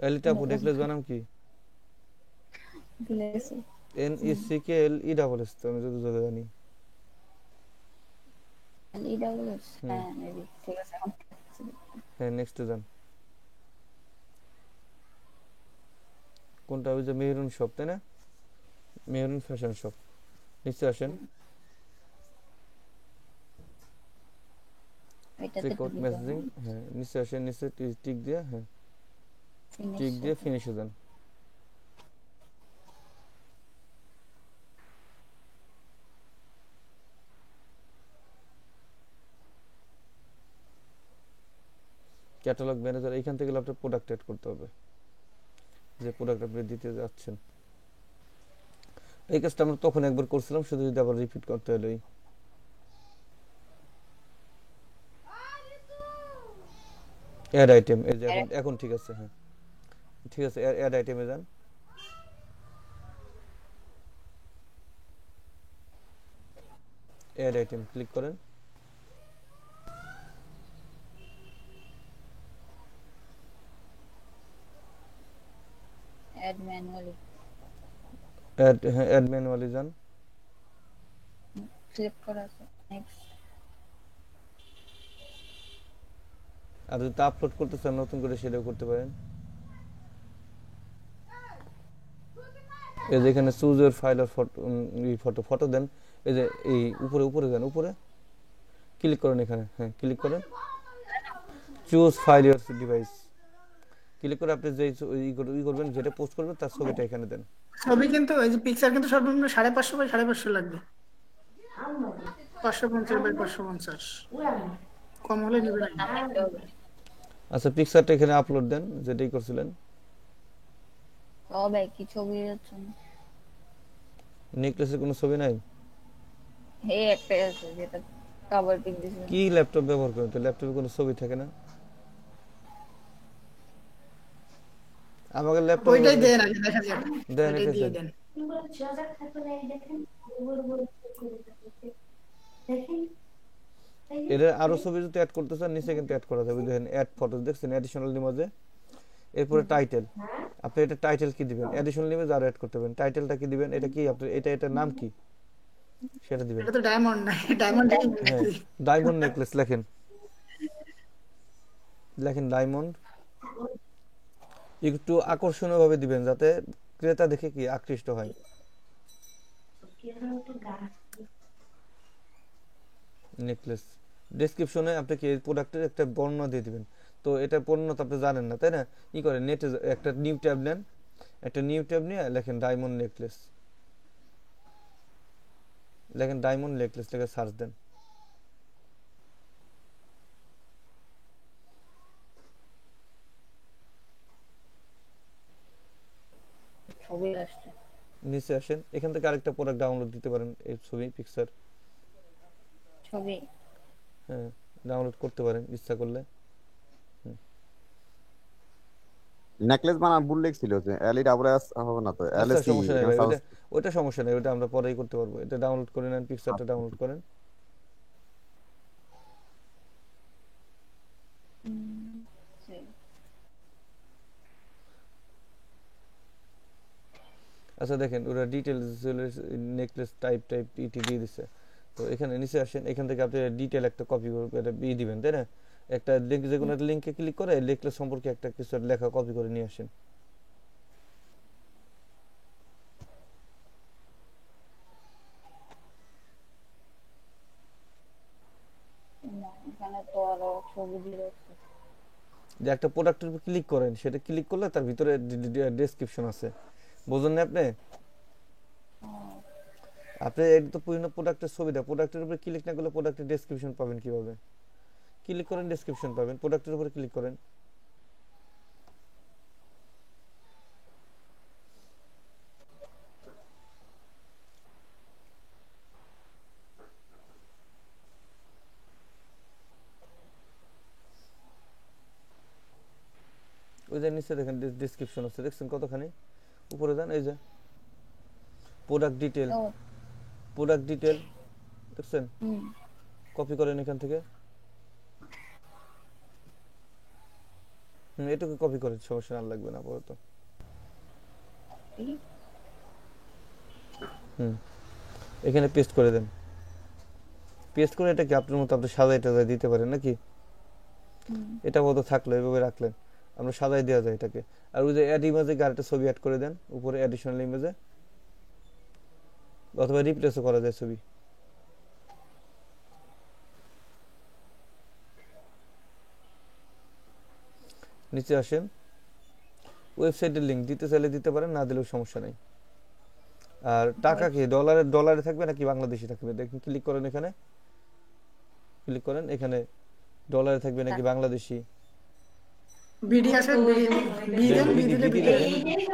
এলটা নেকলেস বানাম কি? ভুলে গেছি। NECKLESS তো আমি যতদূর জানি। EWS, হ্যাঁ মেবি, ঠিক আছে। এখন হ্যাঁ নেক্সট যান। কোনটা? ওই যে মেহরুন শপ তাই না, মেহরুন ফ্যাশন শপ, নিচে আসেন, এটাতে চেক আউট ক্লিক মেসেজিং, হ্যাঁ নিচে আসেন, নিচে টিক দিয়ে, হ্যাঁ টিক দিয়ে ফিনিশে যান। ক্যাটালগ ম্যানেজার, এইখান থেকে আপনার প্রোডাক্ট এড করতে হবে, যে প্রোডাক্ট আপনি দিতে যাচ্ছেন। এই কাজটা আমরা তখন একবার করছিলাম, শুধু যদি আবার রিপিট করতে হলো। অ্যাড আইটেম, এই যে এখন ঠিক আছে। হ্যাঁ ঠিক আছে, অ্যাড আইটেমে যান। অ্যাড আইটেম ক্লিক করেন। অ্যাড ম্যানুয়ালি অ্যাড ম্যানুয়ালি যান। সিলেক্ট করা আছে, নেক্সট। আর যদি আপলোড করতে চান নতুন করে সেটাও করতে পারেন। এই যে এখানে চুজ ইওর ফাইল আর ফটো দেন। এই যে এই উপরে যান, উপরে ক্লিক করেন এখানে। হ্যাঁ ক্লিক করেন, choose file your device click করে আপনি যে ই করবেন, যেটা পোস্ট করবেন তার ছবিটা এখানে দেন। ছবি কিন্তু এই যে পিকচার কিন্তু সর্বনিম্ন 550 বাই 550 লাগবে, 550 বাই 550, কম হলে নেবে না। আচ্ছা পিকচারটা এখানে আপলোড দেন, যেটাই করছিলেন। তবে কি ছবি আছে? নেকলেসের কোনো ছবি নাই? হে একটা আছে যেটা কভার পিক দিছিল। কি ল্যাপটপ ব্যবহার করেন তো ল্যাপটপে কোনো ছবি থাকে না? আমাকে ল্যাপটপ ওইটাই দেন আগে দেখা যাক, দেন ওইটাই দিয়ে দেন। এর আরো ছবি যদি অ্যাড করতে চান নিচে কিন্তু অ্যাড করা যাবে। দেখেন অ্যাড ফটো দেখছেন, অ্যাডিশনাল ইমেজে। এরপরে টাইটেল, আপনি এটা টাইটেল কি দিবেন? অ্যাডিশনাল ইমেজ আর অ্যাড করতে পারেন। টাইটেলটা কি দিবেন? এটা কি আপনি এটার নাম কি সেটা দিবেন। এটা তো ডায়মন্ড না, ডায়মন্ড হ্যাঁ ডায়মন্ড নেকলেস লেখেন, ডায়মন্ড। একটু আকর্ষণীয় ভাবে দিবেন যাতে ক্রেতা দেখে কি আকৃষ্ট হয়। নেকলেস ডেসক্রিপশনে আপনি কি এই প্রোডাক্টের একটা বর্ণনা দিয়ে দিবেন। তো এটা বর্ণনা তো আপনি জানেন না, তাই না? কি করেন, নেটে একটা নিউ ট্যাব নেন, একটা নিউ ট্যাব নিয়ে লেখেন ডায়মন্ড নেকলেস, ডায়মন্ড নেকলেস লিখে সার্চ দেন। ছবি আসছে, নিচে আসেন, এখান থেকে আরেকটা প্রোডাক্ট ডাউনলোড দিতে পারেন, এই ছবি পিকচার ছবি। হ্যাঁ ডাউনলোড করতে পারেন ইচ্ছা করলে। নেকলেস বানা বুল্লেক ছিল যে এলই ডাবলএস হবে না তো এলএসি। সমস্যা নেই ভাই, ওটা সমস্যা নেই, ওটা আমরা পরেই করতে পারবো। এটা ডাউনলোড করে নেন, পিকচারটা ডাউনলোড করেন। আচ্ছা দেখেন ওরা ডিটেইলস নেকলেস টাইপ ইটি দিয়ে দিছে। তো এখানে নিচে আসেন, এখান থেকে আপনি ডিটেইল একটা কপি করে এটা দিবেন, তাই না? একটা লিংক, যে কোনো একটা লিংকে ক্লিক করে নেকলেস সম্পর্কে একটা কিছু লেখা কপি করে নিয়ে আসেন। এখানে তো আরো ছবি দিয়ে রাখছে। যে একটা প্রোডাক্টের উপর ক্লিক করেন, সেটা ক্লিক করলে তার ভিতরে ডেসক্রিপশন আছে, বুঝলেন না আপনি? আপনি এটা তো পুরো প্রোডাক্টের ছবিটা, প্রোডাক্টের উপর ক্লিক না করলে প্রোডাক্টের ডেসক্রিপশন পাবেন কিভাবে? ক্লিক করেন, ডেসক্রিপশন পাবেন, প্রোডাক্টের উপর ক্লিক করেন। ওই যে নিচে দেখেন ডেসক্রিপশন আছে, দেখছেন কতখানি? উপরে যান, এই যে প্রোডাক্ট ডিটেল দেখছেন? কপি করেন এখান থেকে, এটুকু কপি করেন, সমস্যা আর লাগবে না আপাতত। এখানে পেস্ট করে দেন। পেস্ট করে এটাকে আপনার মতো আপনি সাজাই টাজাই দিতে পারেন নাকি? এটা মতো থাকলো, এভাবে রাখলেন, আমরা সাজাই দেওয়া যায় এটাকে। আর ওই যে অ্যাড ইমেজে আরেকটা ছবি অ্যাড করে দেন উপরে, অ্যাডিশনাল ইমেজে, অথবা রিপ্লেসও করা যায় ছবি। নিচে আসেন, ওয়েবসাইটের লিংক দিতে চাইলে দিতে পারেন, না দিলেও সমস্যা নেই। আর টাকা কি ডলারে থাকবে নাকি বাংলাদেশি থাকবে? দেখুন ক্লিক করেন, এখানে ক্লিক করেন, এখানে ডলারে থাকবে নাকি বাংলাদেশি। বিডি আছে, বিডি বি দেন দেন, বি বিডি দিলে বিডি বিডি লেখেন,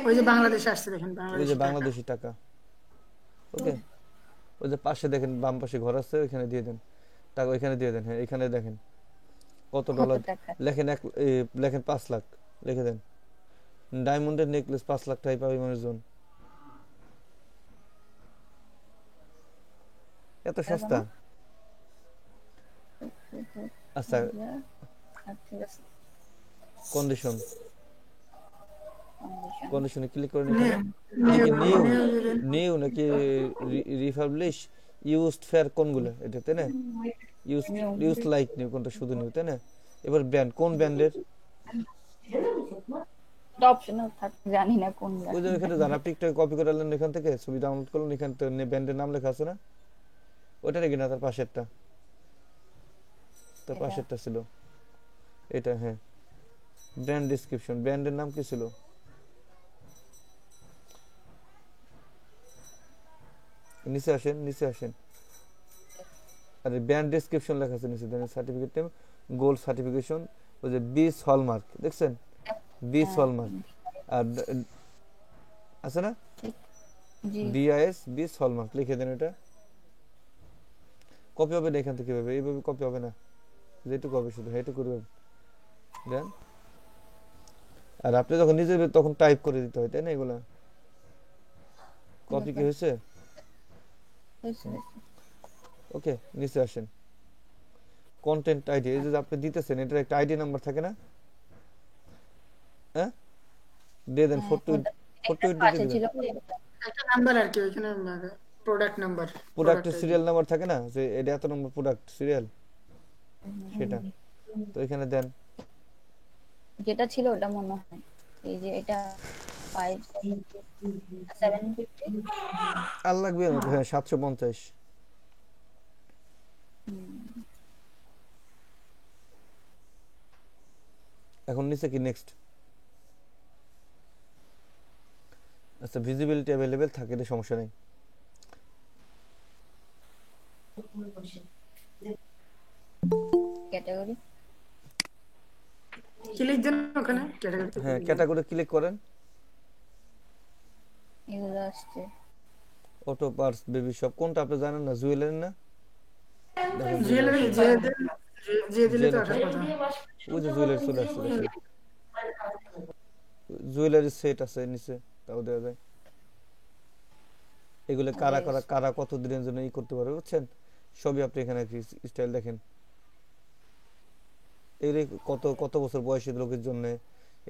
ওই যে বাংলাদেশে আসছে দেখেন, ওই যে বাংলাদেশি টাকা। বাংলাদেশি টাকা। ওকে, ওই যে পাশে দেখেন বাম পাশে ঘর আছে, ওইখানে দিয়ে দেন টাকা, ওইখানে দিয়ে দেন। হ্যাঁ এখানে দেখেন কত কত ডলার টাকা? লেখেন, লেখেন 5 লাখ লিখে দেন। ডায়মন্ডের নেকলেস 5 লাখ টাকা পাবে মানুষজন, এত সস্তা। আচ্ছা ঠিক আছে, কন্ডিশন, condition। কন্ডিশনে ক্লিক করেন। এখানে এটা কি নিউ, নিউ নাকি রিপাবলিশ, ইউজড ফেয়ার কোনগুলো এটা, তাই না? ইউজ, ইউজ লাইক নিউ কোনটা, শুধু নিউ, তাই না? এবার ব্র্যান্ড, কোন ব্র্যান্ডের? এটা অপশনাল থাকে, জানি না কোন ওই যে এখানে যারা টিকটক কপি করে আনলেন, এখান থেকে ছবি ডাউনলোড করলেন, এখান থেকে ব্র্যান্ডের নাম লেখা আছে না, ওটা নাকি না তার পাশেরটা, তার পাশেরটা ছিল এটা। হ্যাঁ ব্র্যান্ড ডেসক্রিপশন, ব্র্যান্ডের নাম কি ছিল? নিচে আসেন, নিচে আসেন, আরে ব্র্যান্ড ডেসক্রিপশন লেখা আছে নিচে, দেন সার্টিফিকেট নেম, গোল্ড সার্টিফিকেশন, ওই যে 20 হলমার্ক, দেখছেন 20 হলমার্ক, আর আছে না জি BIS 20 হলমার্ক, লিখে দেন। এটা কপি হবে না এখান থেকে, কিভাবে এইভাবে কপি হবে না, যেটুকু হবে শুধু এইটুকু করবেন দেন। আর আপনি যখন নিজে তখন টাইপ করে দিতে হয়, তাই না? এগুলা কপি কি হয়েছে? হয়েছে। ওকে, নিচে আসেন, কন্টেন্ট আইডি, এই যে আপনি দিতেছেন এটার একটা আইডি নাম্বার থাকে না, হ্যাঁ দিয়ে দেন। ফটো পাশে ছিল একটা নাম্বার আর কি, ওইখানে প্রোডাক্ট নাম্বার, প্রোডাক্টের সিরিয়াল নাম্বার থাকে না, যে এটা এত নম্বর প্রোডাক্ট সিরিয়াল, সেটা তো এখানে দেন। যেটা ছিল ওটা মনে হয়, এই যে এটা 750। আর লাগবে না, হ্যাঁ 750। এখন নিচে কি নেক্সট? আচ্ছা ভিজিবিলিটি অ্যাভেলেবেল থাকে, এটা সমস্যা নেই। ক্যাটাগরি ক্লিক দেন ওখানে, ক্যাটাগরি। হ্যাঁ ক্যাটাগরি ক্লিক করেন, এগুলো আসছে। অটো পার্টস, বেবি শপ, কোনটা আপনি জানেন না? জুয়েলারি না? দেখেন জুয়েলারি যে দেন, যে দিলে তো আসার কথা। ওই যে জুয়েলারি চলে আসছে, দেখেন জুয়েলারি সেট আছে নিচে, তাও দেওয়া যায়। এগুলো কারা কারা কারা কত দিনের জন্য ই করতে পারবে, বুঝছেন? সবই আপনি এখানে স্টাইল দেখেন, এর কত কত বছর বয়সী লোকের জন্য,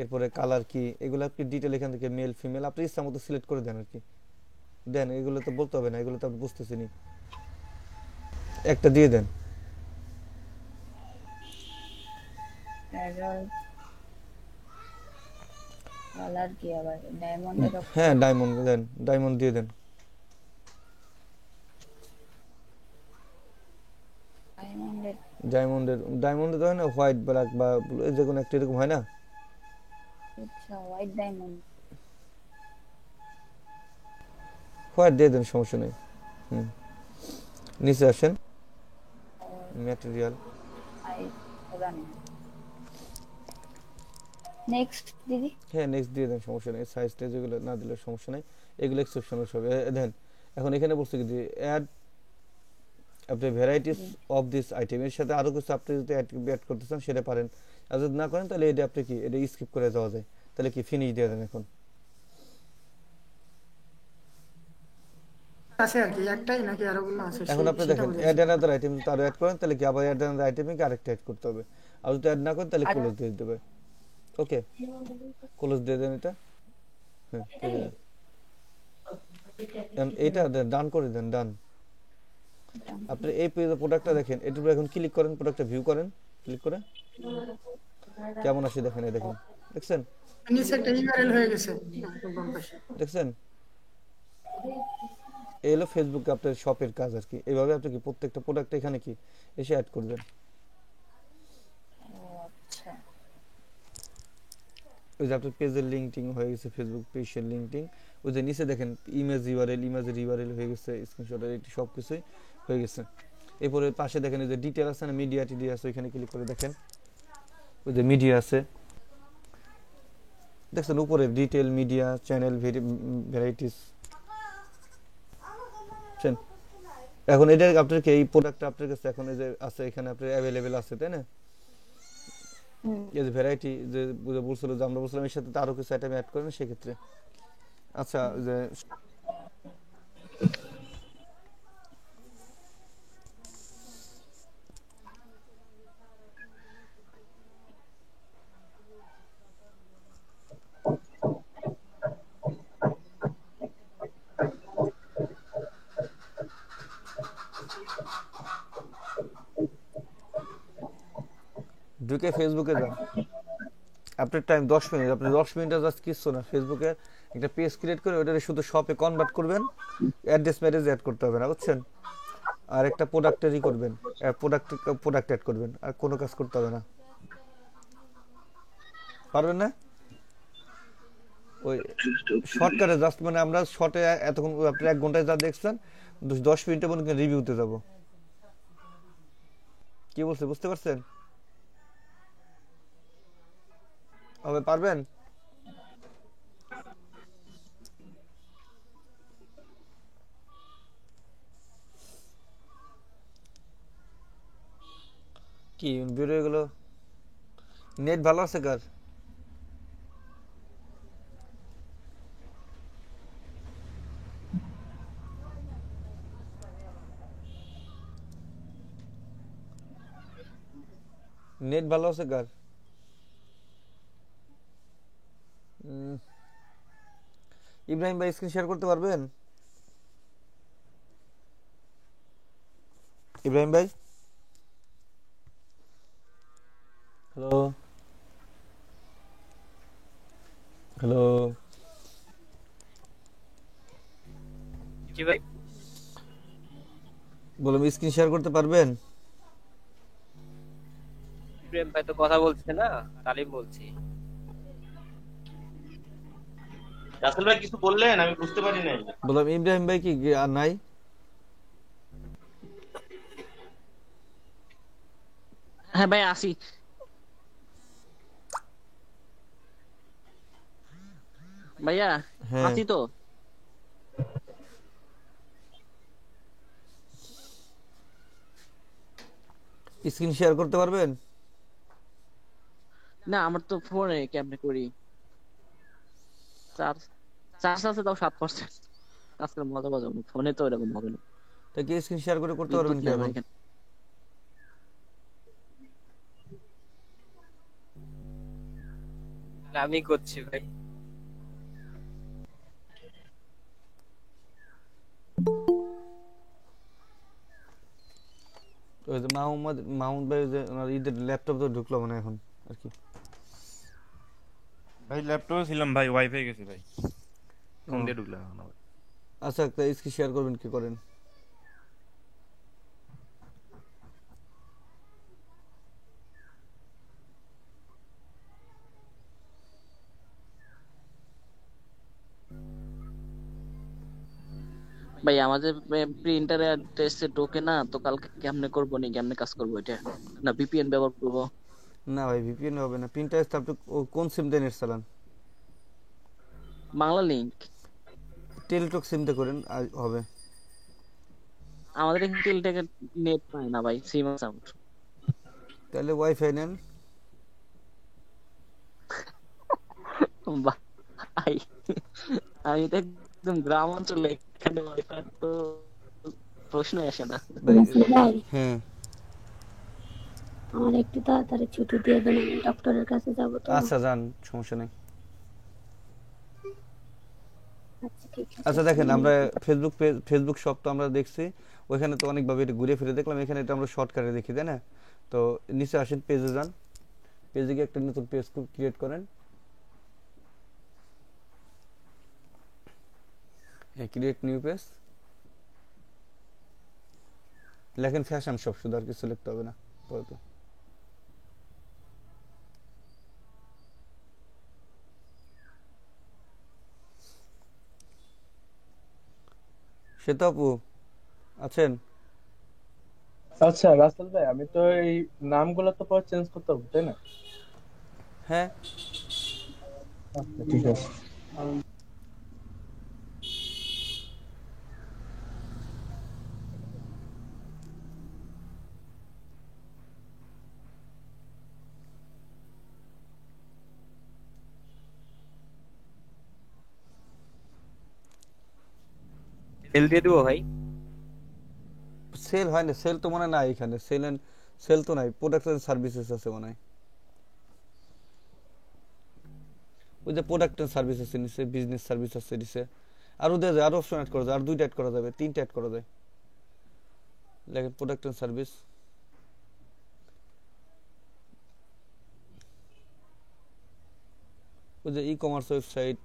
এরপরে কালার কি, এগুলো আপনি ডিটেল এখান থেকে মেল ফিমেল আপনি ইচ্ছা মতো সিলেক্ট করে দেন আর কি, দেন। এগুলো তো বলতে হবে না, এগুলো তো আপনি বুঝতেছেনই, একটা দিয়ে দেন। কালার কি আবার ডায়মন্ডের? হ্যাঁ ডায়মন্ড দেন, ডায়মন্ড দিয়ে দেন। ডায়মন্ডের, ডায়মন্ডে তো হয় না হোয়াইট ব্ল্যাক বা যে কোনো একটা এরকম হয় না? আচ্ছা হোয়াইট ডায়মন্ড, হোয়াইট দিয়ে দেন, সমস্যা নেই। নিচে আসেন, ম্যাটেরিয়াল, নেক্সট দিদি। হ্যাঁ নেক্সট দিয়ে দেন, সমস্যা নেই। সাইজ টাইজ এগুলো না দিলে সমস্যা নেই, এগুলো এক্সেপশনাল সব দেন। এখন এখানে বলছে কি যে অ্যাড আপনি ভ্যারাইটিস অফ দিস আইটেম, এর সাথে আরো কিছু আপনি যদি অ্যাড করতে চান সেটা পারেন, আর যদি না করেন তাহলে এটা আপনি কি এটা স্কিপ করে যাওয়া যায়, তাহলে কি ফিনিশ দিয়ে দেন। এখন আছে আর কি, একটাই নাকি আরোগুলো আছে? এখন আপনি দেখেন অ্যাড অ্যানাদার আইটেম যদি আরো অ্যাড করেন তাহলে কি আবার অ্যাড অ্যানাদার আইটেমে কি আরেকটা অ্যাড করতে হবে, আর যদি অ্যাড না করেন তাহলে ক্লোজ দিয়ে দিতে হবে। ওকে ক্লোজ দিয়ে দেন এটা, হ্যাঁ ঠিক আছে। এটা ডান করে দেন, ডান। আপনি এই পেজে প্রোডাক্টটা দেখেন, এটার উপর এখন ক্লিক করেন, প্রোডাক্টটা ভিউ করেন, ক্লিক করে কেমন আসে দেখেন, এই দেখেন, দেখছেন নিচে একটা ইউআরএল হয়ে গেছে বাম পাশে, দেখছেন? এই হলো ফেসবুকে আপনার শপের কাজ আর কি। এইভাবে আপনি কি প্রত্যেকটা প্রোডাক্ট এখানে কি এসে অ্যাড করবেন। আচ্ছা ওই যে আপনার পেজের লিঙ্কিং হয়ে গেছে, ফেসবুক পেজের লিঙ্কিং, ওই যে নিচে দেখেন ইমেজ ইউআরএল, ইমেজের ইউআরএল হয়ে গেছে, স্ক্রিনশটের এটি সব কিছুই হয়ে গেছে। এরপরে পাশে দেখেন এই যে ডিটেল আছে না, মিডিয়া টিডি আছে, ওইখানে ক্লিক করে দেখেন ওই যে মিডিয়া আছে দেখছেন উপরে, ডিটেল, মিডিয়া, চ্যানেল, ভ্যারাইটিস। এখন এটা আপনাকে এই প্রোডাক্টটা আপনার কাছে এখন এই যে আছে এখানে আপনার অ্যাভেলেবেল আছে, তাই না? এই যে ভ্যারাইটি যে বলছিল যে আমরা বলছিলাম এর সাথে তো আরো কিছু আইটেম অ্যাড করেন সেক্ষেত্রে। আচ্ছা যে ঢুকে ফেসবুকে যান, আপনার টাইম 10 মিনিট, আপনি 10 মিনিটে জাস্ট কিছু না, ফেসবুকে একটা পেজ ক্রিয়েট করে ওটা শুধু শপে কনভার্ট করবেন, অ্যাড্রেস ম্যারেজ অ্যাড করতে হবে না, বুঝছেন? আর একটা প্রোডাক্টেরই করবেন, প্রোডাক্ট অ্যাড করবেন, আর কোনো কাজ করতে হবে না। পারবেন না? ওই শর্টকাটে জাস্ট মানে আমরা শর্টে এতক্ষণ আপনি 1 ঘন্টায় যা দেখছেন 10 মিনিটের মধ্যে রিভিউতে যাব। কি বলছে বুঝতে পারছেন? হবে, পারবেন? কি বেরোয় গেল? নেট ভালো আছে কার? নেট ভালো আছে কার? ইব্রাহিম ভাই স্ক্রিন শেয়ার করতে পারবেন? ইব্রাহিম ভাই, হ্যালো হ্যালো, জি ভাই, বললাম স্ক্রিন শেয়ার করতে পারবেন? প্রেম ভাই তো কথা বলছে না, তালিম বলছি। রাসেল ভাই কিছু বললেন আমি বুঝতে পারি নাই। বললাম ইব্রাহিম ভাই কি আর নাই? হ্যাঁ ভাই আসি। ভাইয়া হ্যাঁ আসি তো। স্ক্রিন শেয়ার করতে পারবেন? না আমার তো ফোনে কেমনে করি, চার্জ চার্জ আছে তাও 7%। আজকে মজা মজা ফোনে তো এরকম হবে না। তা কি স্ক্রিন শেয়ার করে করতে পারবেন বিদ্যুৎ কি নেই আমার এখন? এখানে। আমি করছি ভাই। ওই যে মাহমুদ ভাই যে ওনার ঈদের ল্যাপটপ তো ঢুকলো মানে এখন আর কি। ভাই ল্যাপটপে ছিলাম ভাই, ওয়াইফাই গেছি ভাই, ফোন দিয়ে ঢুকলাম এখন আবার। আচ্ছা একটা স্ক্রিন শেয়ার করবেন কি করেন? ভাই আমাদের প্রিন্টারে টেস্টে ঢোকে না তো, কালকে কেমনে করবো নি, কেমনে কাজ করবো এটা? না ভিপিএন ব্যবহার করবো? না ভাই ভিপিএন হবে না, প্রিন্টারেস্ট আপনি কোন সিম দিয়ে নেট চালান? বাংলা লিংক। টেলিটক সিম দিয়ে করেন হবে। আমাদের এখানে টেলটেকে নেট পায় না ভাই, সিম সাউন্ড। তাহলে ওয়াইফাই নেন। ভাই আমি তো একদম গ্রাম অঞ্চলে, এখানে ওয়াইফাই তো প্রশ্ন আসে না। ভাই হ্যাঁ আমার একটু তাড়াতাড়ি ছুটি দিয়ে দেন, আমি ডক্টরের কাছে যাবো তো। আচ্ছা যান, সমস্যা নেই। আচ্ছা ঠিক আছে। আচ্ছা দেখেন আমরা ফেসবুক শপ তো আমরা দেখছি, ওইখানে তো অনেকভাবে এটা ঘুরে ফিরে দেখলাম, এখানে এটা আমরা শর্টকাটে দেখি, তাই না? তো নিচে আসেন, পেজে যান, পেজে গিয়ে একটা নতুন পেজ ক্রিয়েট করেন। ক্রিয়েট নিউ পেজ লেখেন ফ্যাশন শপ, শুধু আর কিছু লিখতে হবে না পরে তো। শ্বেতা আপু আছেন? আচ্ছা রাসেল ভাই, আমি তো এই নামগুলো তো পরে চেঞ্জ করতে হবে তাই না? হ্যাঁ আচ্ছা ঠিক আছে। সেল দিয়ে দেবো ভাই। সেল হয় না, সেল তো মনে হয় নাই এখানে, সেল তো নাই, প্রোডাক্ট এন্ড সার্ভিসেস আছে মনে হয়। ওই যে প্রোডাক্ট এন্ড সার্ভিস আছে নিচে, বিজনেস সার্ভিস আছে নিচে, আরো দেওয়া যায়, আরো অপশন অ্যাড করা যায়, আর দুইটা অ্যাড করা যাবে, তিনটা অ্যাড করা যায়। লেখেন প্রোডাক্ট এন্ড সার্ভিস, ওই যে ই কমার্স ওয়েবসাইট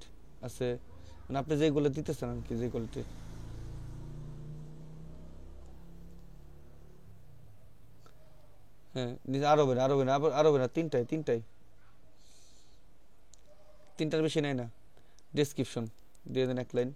আছে, মানে আপনি যেগুলো দিতেছেন আর কি, যেগুলোতে হ্যাঁ নিচে আরো হবে না, আরো হবে না, আরো হবে না, তিনটাই তিনটার বেশি নাই না। ডেসক্রিপশন দিয়ে দেন এক লাইন।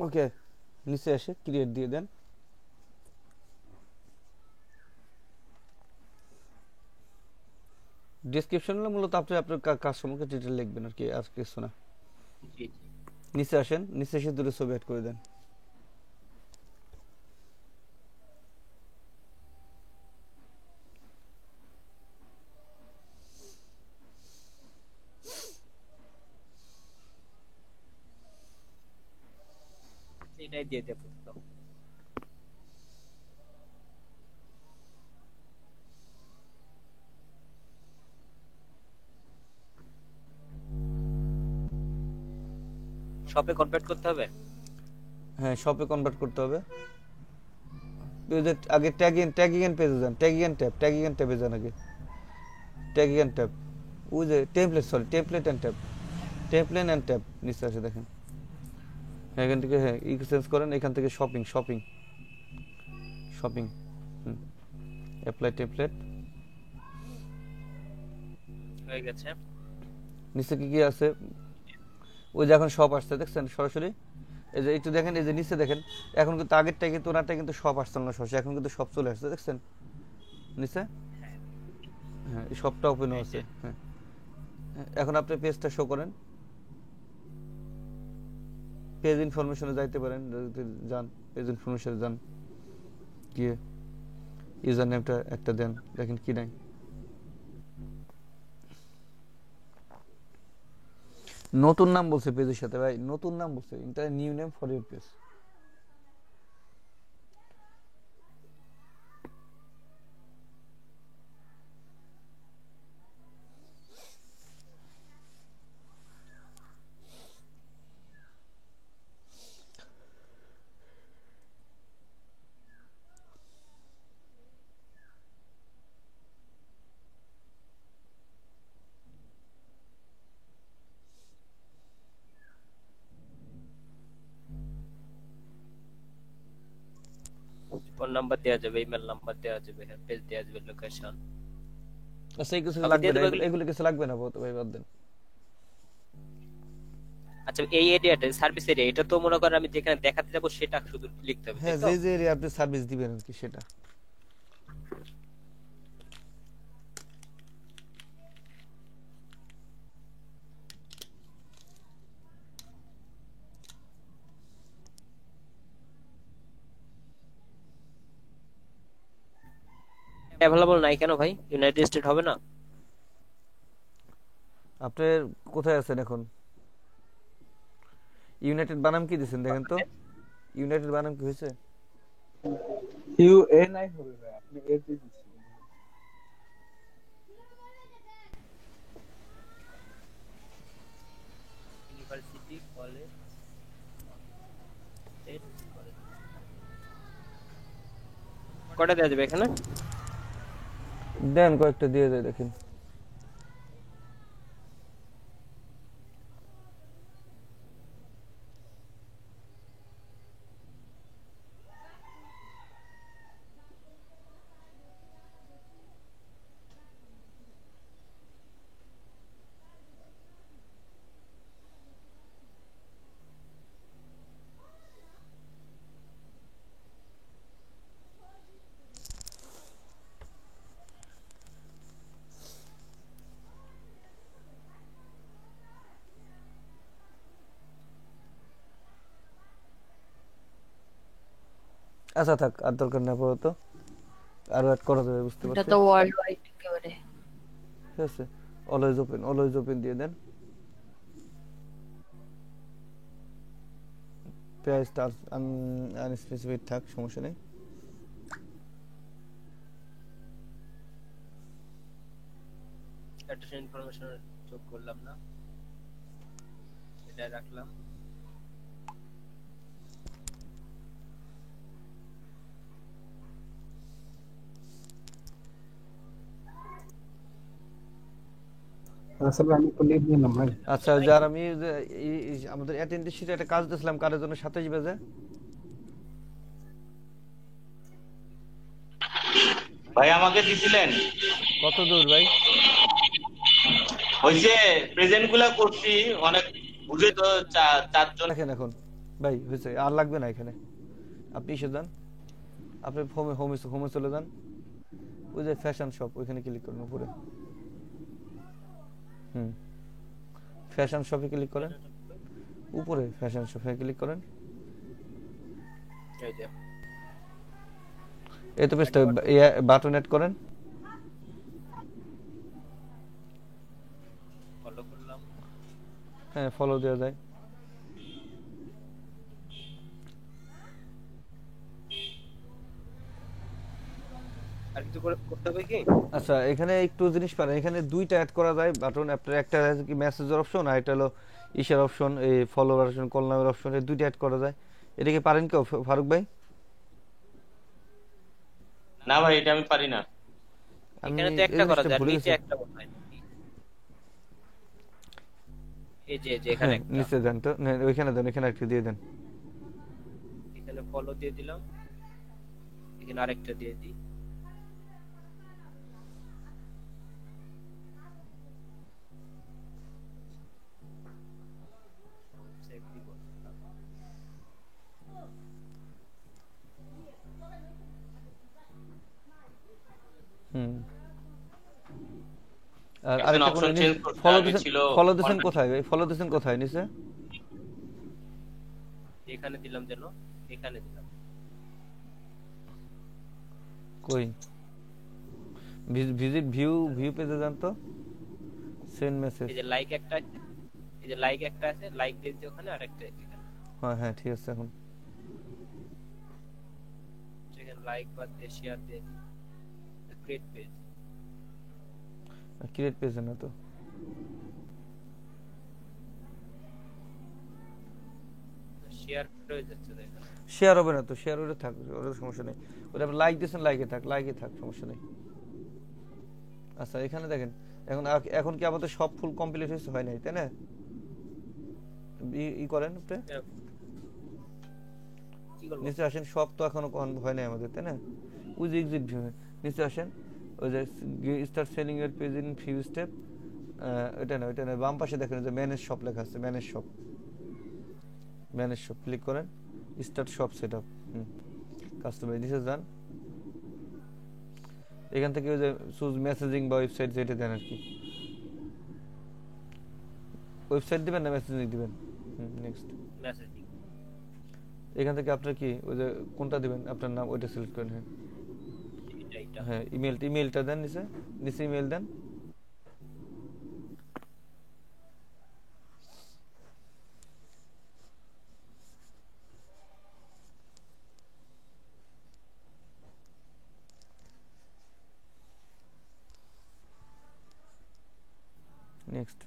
ওকে, নিচে এসে ক্রিয়েট দিয়ে দেন। ডেসক্রিপশন হলো মূলত আপনি আপনার কাজ সম্পর্কে ডিটেল লিখবেন আর কি, আর কিছু না। নিচে আসেন, নিচে এসে দুটো ছবি অ্যাড করে দেন। এটাই দিয়ে দেবো। শপে কনভার্ট করতে হবে। হ্যাঁ শপে কনভার্ট করতে হবে। আগে ট্যাগিং এন্ড পেজে যান, ট্যাগিং এন্ড ট্যাবে যান আগে, ট্যাগিং এন্ড ট্যাব, ওই যে টেমপ্লেট এন্ড ট্যাব নিচে আসে দেখেন। এখান থেকে হ্যাঁ ই চেঞ্জ করেন, এখান থেকে শপিং অ্যাপ্লাই টেমপ্লেট হয়ে গেছে। নিচে কি আছে, ওই যে এখন সব আসছে দেখছেন সরাসরি। এই যে একটু দেখেন, এই যে নিচে দেখেন, এখন কিন্তু আগেরটাই কিন্তু ওনারটাই কিন্তু সব আসছে না সরাসরি, এখন কিন্তু সব চলে আসছে দেখছেন নিচে। হ্যাঁ এই সবটা ওপেন আছে। হ্যাঁ এখন আপনি পেজটা শো করেন, পেজ ইনফরমেশনে যাইতে পারেন, যান পেজ ইনফরমেশনে যান, গিয়ে ইউজার নেমটা একটা দেন, দেখেন কি নাই। নতুন নাম বলছে পেজের সাথে ভাই, নতুন নাম বলছে, এটা new name for your page. Phone number দেওয়া যাবে, ইমেল নাম্বার দেওয়া যাবে, পেজ দেওয়া যাবে, লোকেশন। আচ্ছা এই কিছু লাগবে না, এগুলো কিছু লাগবে না ভাই, বাদ দেন। আচ্ছা এই এরিয়াটা সার্ভিস এরিয়া, এটা তো মনে করেন আমি যেখানে দেখাতে যাব সেটা শুধু লিখতে হবে। হ্যাঁ যে এরিয়া আপনি সার্ভিস দিবেন আর কি সেটা। অ্যাভেলেবল নাই কেন ভাই? ইউনাইটেড স্টেট হবে না? আপনি কোথায় আছেন এখন? ইউনাইটেড বানাম কি দিবেন দেখেন তো, ইউনাইটেড বানাম কি হয়েছে? ইউএনআই হবে ভাই, আপনি এ দিয়ে দিচ্ছেন। ইউনিভার্সিটি কলেজ স্টেট কলেজ কটা দেওয়া যাবে এখানে? দেন কয়েকটা দিয়ে দেয় দেখেন। আচ্ছা থাক, আর দরকার না আপাতত, আরো অ্যাড করা যাবে বুঝতে এটা পারছি। তো ওয়ার্ল্ড ওয়াইড একেবারে। ঠিক আছে, অলওয়েজ ওপেন দিয়ে দেন। প্রাইসটা আনস্পেসিফাইড থাক, সমস্যা নেই। অ্যাড্রেস ইনফরমেশন যোগ করলাম না, এটা রাখলাম। আসলে আমি তো লিভ নিলাম ভাই। আচ্ছা, যার আমি আমাদের অ্যাটেন্ডেন্স শিটে একটা কাজ দিয়েছিলাম, কারের জন্য 27 বাজে। ভাই আমাকে দিছিলেন কত দূর ভাই? ওই যে প্রেজেন্ট গুলা করছি অনেক, বুঝে তো চারজন। দেখেন এখন ভাই হয়েছে, আর লাগবে না এখানে। আপনি এসে যান, আপনি হোমে চলে যান, ওই যে ফ্যাশন শপ ওইখানে ক্লিক করুন উপরে। ফ্যাশন শপে ক্লিক করেন, উপরে ফ্যাশন শপে ক্লিক করেন। এই যে এই তো পেজটা বাটন অ্যাড করেন। ফলো করলাম। হ্যাঁ, ফলো দেওয়া যায়। আর কিছু করতে হবে কি? আচ্ছা, এখানে একটু জিনিস পারেন, এখানে দুইটা অ্যাড করা যায় বাটন। আপনার একটা আছে কি মেসেজের অপশন, আর একটা হলো ইশার অপশন, এই ফলোয়ার অপশন, কল নামের অপশন, এই দুইটা অ্যাড করা যায়। এটা কি পারেন কেউ, ফারুক ভাই? না ভাই, এটা আমি পারি না। এখানে তো একটা করা যায়, নিচে একটা কোথায়? এই যে এখানে একটা নিচে দেন তো, ওইখানে দেন, এখানে একটা দিয়ে দেন। এখানে ফলো দিয়ে দিলাম, এখানে আরেকটা দিয়ে দিই। আর আরেকটা কোন ফলো দিছেন কোথায় ভাই? ফলো দিছেন কোথায় নিচে? এখানে দিলাম, যেন এখানে দিলাম। কই ভিজিট ভিউ পেজে যান তো, সেন্ড মেসেজ। এই যে লাইক একটা আছে, এই যে লাইক একটা আছে, লাইক দিয়ে দিই ওখানে, আরেকটা এখানে। হ্যাঁ ঠিক আছে। এখন এখানে লাইক বাদ দিয়ে শেয়ার দিয়ে দিই। ক্রিয়েট পেজ, ক্রিয়েট পেজ না তো, শেয়ার হয়ে যাচ্ছে। দেখেন শেয়ার হবে না তো, শেয়ার হলে থাক, ওর সমস্যা নেই। ওটা আপনি লাইক দিয়েছেন, লাইকে থাক, সমস্যা নেই। আচ্ছা, এখানে দেখেন, এখন কি আমাদের সব ফুল কমপ্লিট হয়েছে? হয় নাই, তাই না? ই করেন আপনি, নিচে আসেন। সব তো এখনো হয় নাই আমাদের, তাই না? ওই যে এক্সিট ভিউ, নিচে আসেন, ওই যে start selling your page in few step, ওইটা না, বাম পাশে দেখেন যে ম্যানেজ শপ লেখা আছে, ম্যানেজ শপ ক্লিক করেন, স্টার্ট শপ সেটআপ, কাস্টমাইজ নিচে যান। এখান থেকে ওই যে চুজ মেসেজিং বা ওয়েবসাইট, যেটা দেন আর কি। ওয়েবসাইট দিবেন না মেসেজিং দিবেন? Next messaging. এখান থেকে আপনার কি ওই যে কোনটা দিবেন, আপনার নাম ওইটা সিলেক্ট করেন। হ্যাঁ, ইমেলটা দেন, নিচে ইমেল দেন। নেক্সট,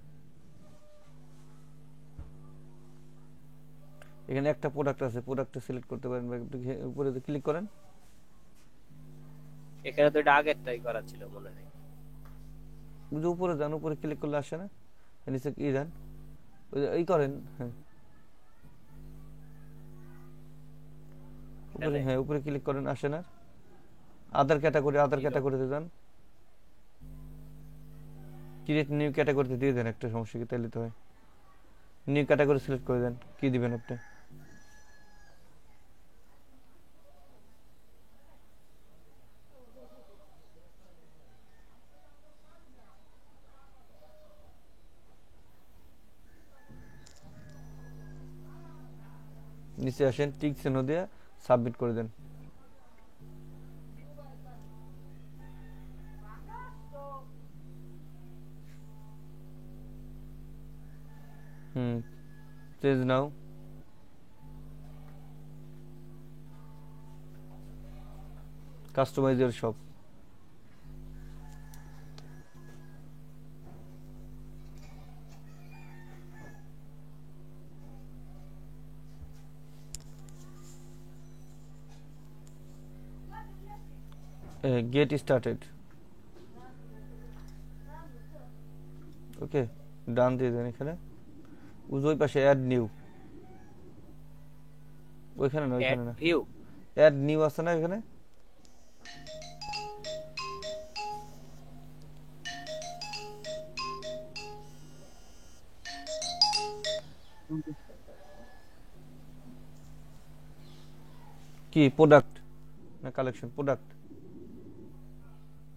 এখানে একটা প্রোডাক্ট আছে, প্রোডাক্টটা সিলেক্ট করতে পারেন, উপরে ক্লিক করেন। এখানে তো এটা আগেরটাই করা ছিল মনে হয়। ওই যে উপরে যান, উপরে ক্লিক করলে আসে না, নিচে কি যান, ওই যে এই করেন, হ্যাঁ উপরে, হ্যাঁ উপরে ক্লিক করেন, আসে না। আদার ক্যাটাগরিতে যান, ক্রিয়েট নিউ ক্যাটাগরিতে দিয়ে দেন একটা, সমস্যা কি তাইলে তো হয়। নিউ ক্যাটাগরি সিলেক্ট করে দেন, কি দিবেন আপনি। নিচে আসেন, টিক চিহ্ন দিয়ে সাবমিট করে দেন। Change now, customize your shop. Get started, okay done দিয়ে দেন। এখানে ওই পাশে অ্যাড নিউ, ওইখানে না, ওইখানে না, অ্যাড নিউ আছে না এখানে। কি প্রোডাক্ট না কালেকশন? প্রোডাক্ট,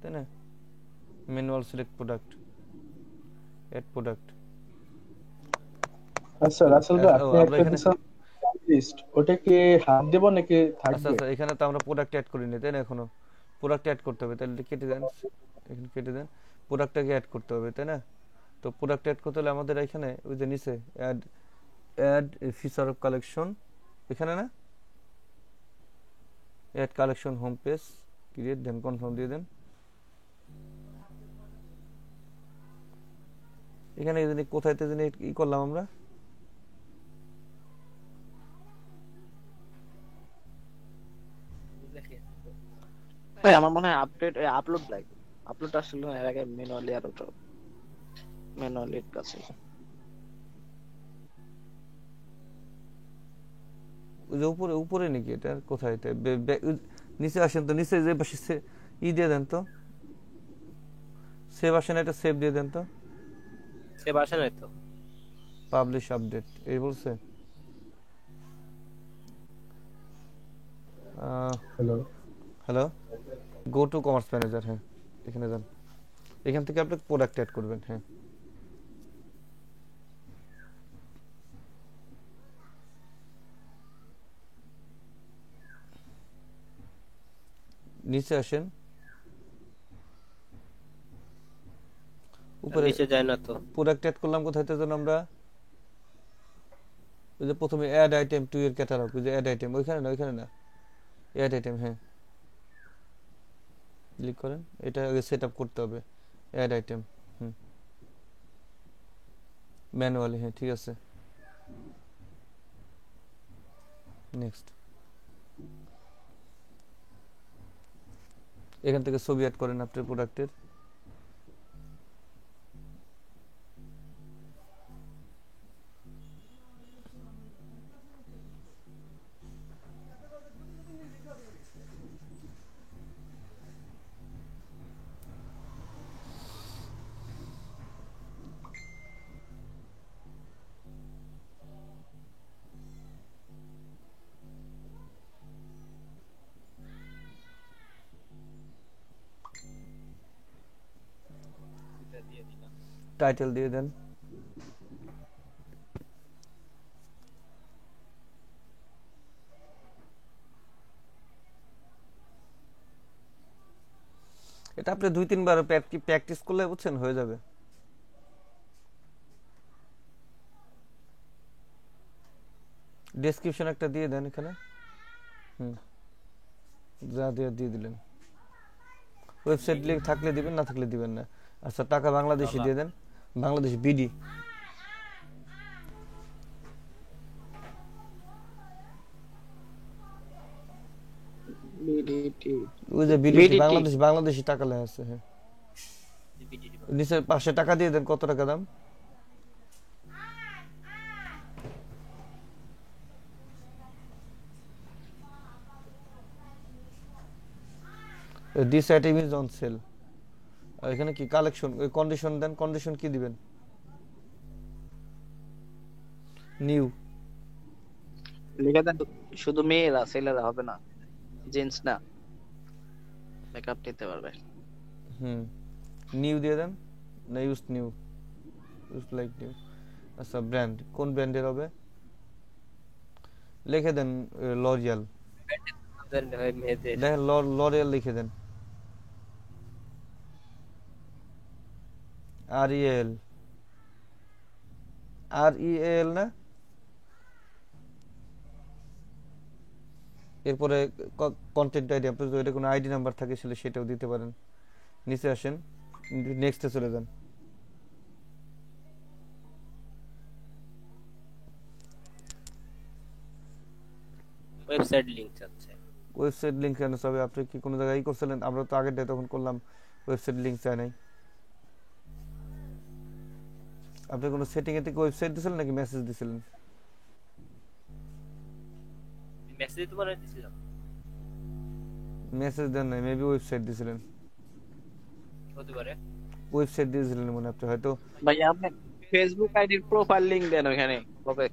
তাই না? Manual select product, add product. আচ্ছা রাসেল ভাই, আপনি একটা দিছেন লিস্ট, ওটা কি হাত দেব নাকি থাকবে? আচ্ছা আচ্ছা, এখানে তো আমরা প্রোডাক্ট অ্যাড করিনি, তাই না? এখনো প্রোডাক্ট অ্যাড করতে হবে, তাহলে কেটে দেন, এখানে কেটে দেন, প্রোডাক্টটাকে অ্যাড করতে হবে, তাই না? তো প্রোডাক্ট অ্যাড করতে হলে আমাদের এখানে ওই যে নিচে অ্যাড ফিচার অফ কালেকশন, এখানে না, add collection home page, create দেন, কনফার্ম দিয়ে দেন। এখানে কোথায় ই করলাম আমরা, ভাই আমার মনে হয় আপলোড লাগবে, আপলোড আসলে না, এর আগে ম্যানুয়ালি আর ওটা ম্যানুয়ালির কাছে। ওই যে উপরে উপরে নাকি এটা, কোথায় এটা? নিচে আসেন তো, নিচে যে পাশে ই দিয়ে দেন তো, সেভ আসেন, এটা সেভ দিয়ে দেন তো, সেভ আসে নাই তো, পাবলিশ আপডেট এই বলছে। Hello hello, go to commerce manager, হ্যাঁ এখানে যান, এখান থেকে আপনি প্রোডাক্ট অ্যাড করবেন। হ্যাঁ নিচে আসেন, উপরে নিচে যায় না তো, প্রোডাক্ট অ্যাড করলাম কোথায় তো যেন আমরা, ওই যে প্রথমে অ্যাড আইটেম টু এর ক্যাটালগ, ওই যে অ্যাড আইটেম, ওইখানে না, ওইখানে না, অ্যাড আইটেম, হ্যাঁ ক্লিক করেন, এটা আগে সেট আপ করতে হবে, অ্যাড আইটেম, ম্যানুয়ালি, হ্যাঁ ঠিক আছে, নেক্সট। এখান থেকে ছবি অ্যাড করেন আপনার প্রোডাক্টের, টাইটেল দিয়ে দেন, এটা আপনি 2-3 বার প্র্যাকটিস করলে বুঝছেন হয়ে যাবে। ডেসক্রিপশন একটা দিয়ে দেন এখানে, যা দিয়ে দিলেন, ওয়েবসাইট লিংক থাকলে দিবেন, না থাকলে দিবেন না। আচ্ছা টাকা বাংলাদেশি দিয়ে দেন, বাংলাদেশ বিডি, বিডিটি ওই যে বিডিটি বিডিটি বাংলাদেশি টাকা লেখা আছে। হ্যাঁ, নিচের পাশে টাকা দিয়ে দেন, কত টাকা দাম। This item is on sale. আর এখানে কি কালেকশন, ওই কন্ডিশন দেন, কন্ডিশন কি দিবেন? নিউ লিখে দেন। শুধু মেয়েরা, ছেলেরা হবে না, জেন্টস না, মেকআপ নিতে পারবে। নিউ দিয়ে দেন, না use new, use like new. আচ্ছা, ব্র্যান্ড কোন ব্র্যান্ডের হবে লিখে দেন। লরিয়াল দেখেন, লরিয়াল লিখে দেন। আরইএল, আরইএল না। এরপরে কন্টেন্ট আইডি, আপনার যদি কোনো আইডি নাম্বার থাকে সেটাও দিতে পারেন। নিচে আসেন, নেক্সটে চলে যান। ওয়েবসাইট লিংক আছে। ওয়েবসাইট লিংক কেন চাবে? আপনি কি কোনো জায়গায় করছিলেন? আমরা তো আগের তখন করলাম, ওয়েবসাইট লিংক চাই নাই। আপনি কোনো সেটিং এ থেকে ওয়েবসাইট দিছিলেন নাকি মেসেজ দিছিলেন? মেসেজ তো বানাই দিছিলাম। মেসেজ দেন নাই, মেবি ওয়েবসাইট দিছিলেন, হতে পারে। ওয়েবসাইট দিয়েছিলেন মনে আপনি হয়তো। ভাই আপনি ফেসবুক আইডির প্রোফাইল লিংক দেন ওখানে হবে।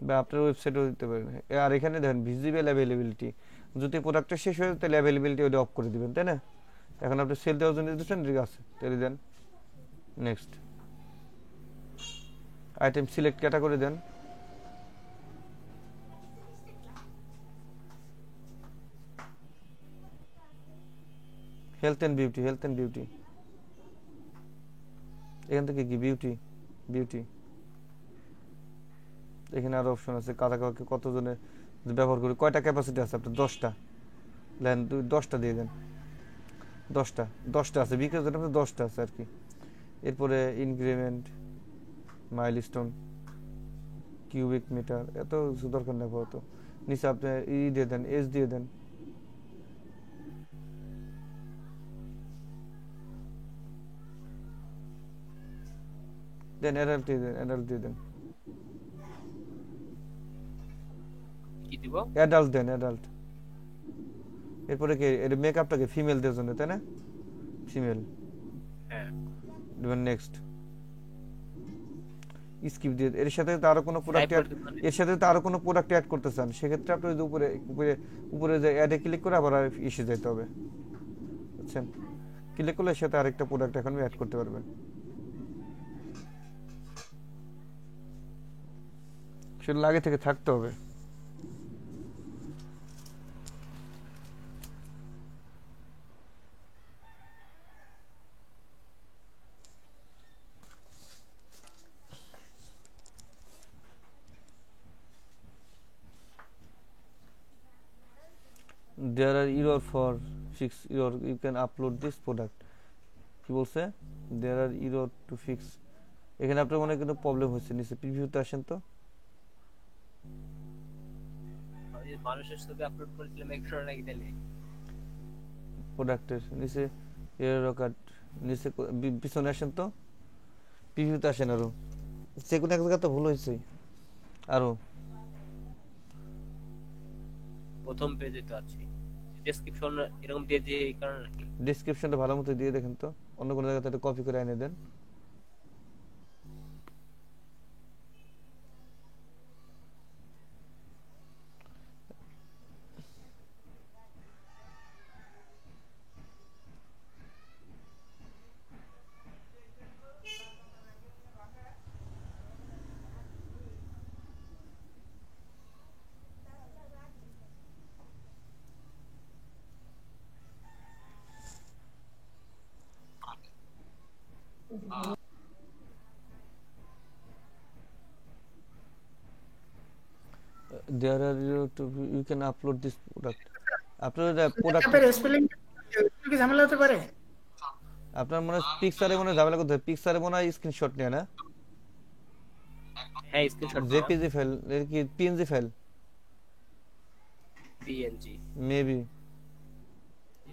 বা আপনার ওয়েবসাইটও দিতে পারেন। আর এখানে দেখেন ভিজিবল অ্যাভেলেবিলিটি, যদি প্রোডাক্টটা শেষ হয়ে যায় তাহলে অ্যাভেলেবিলিটি ওটা অফ করে দিবেন, তাই না? এখন আপনি সেল দেওয়ার জন্য দিচ্ছেন, ঠিক আছে, তাহলে দেন নেক্সট। আইটেম সিলেক্ট ক্যাটাগরি দেন। Health and beauty, health and beauty, এখান থেকে কি বিউটি, বিউটি এখানে আরো অপশন আছে। কাকে কতজনে ব্যবহার করে, কয়টা ক্যাপাসিটি আছে আপনার? 10টা লেন, 10টা দিয়ে দেন। 10টা আছে, বিকজ আপনার 10টা আছে আর কি। এরপরে ইনক্রিমেন্ট, মাইলস্টোন, কিউবিক মিটার, এত কিছু দরকার নেই আপাতত। নিচে আপনি দিয়ে দেন, এজ দিয়ে দেন। দেন অ্যাডাল্ট দিয়ে দেন, অ্যাডাল্ট দিয়ে দেন। কি দিব? অ্যাডাল্ট দেন, অ্যাডাল্ট। এরপরে কি এটা মেকআপটাকে ফিমেলদের জন্য, তাই না? ফিমেল, হ্যাঁ। দেন নেক্সট, স্কিপ দিয়ে। এর সাথে তো আরো কোনো প্রোডাক্ট এর সাথে তো আরো কোনো প্রোডাক্ট অ্যাড করতে চান, সেক্ষেত্রে আপনি ওই উপরে উপরে উপরে যে অ্যাডে ক্লিক করে আবার এসে যেতে হবে, বুঝছেন? ক্লিক করলে এর সাথে আরেকটা প্রোডাক্ট এখন অ্যাড করতে পারবেন। সেটা আগে থেকে থাকতে হবে। There are error for fix error, you can upload this product। কি বলছে? There are error to fix। এখানে আপনার মনে কোনো প্রবলেম হচ্ছে, নিচে প্রিভিউতে আসেন তো। মানুষের ছবি আপলোড করেছিলাম এক্সট্রা নাকি দিলে প্রোডাক্টের নিচে এরর কাট, নিচে পিছনে আসেন তো, প্রিভিউতে আসেন। আরো যে কোনো এক জায়গা তো ভুল হয়েছে। আরো প্রথম পেজে তো আছে, ডেসক্রিপশন এরকম দিয়ে দিয়ে এই কারণে নাকি? ডেসক্রিপশনটা ভালো মতো দিয়ে দেখেন তো, অন্য কোনো জায়গাতে কপি করে এনে দেন। there are you can upload this product আপনার প্রোডাক্ট মেকআপের স্পেলিং কি ঝামেলা হতে পারে? আপনার মনে পিকচারে মনে ঝামেলা করতে পিকচারে মনে হয় স্ক্রিনশট নেয় না? হ্যাঁ স্ক্রিনশট জেপিজি ফাইল এর কি PNG file? PNG maybe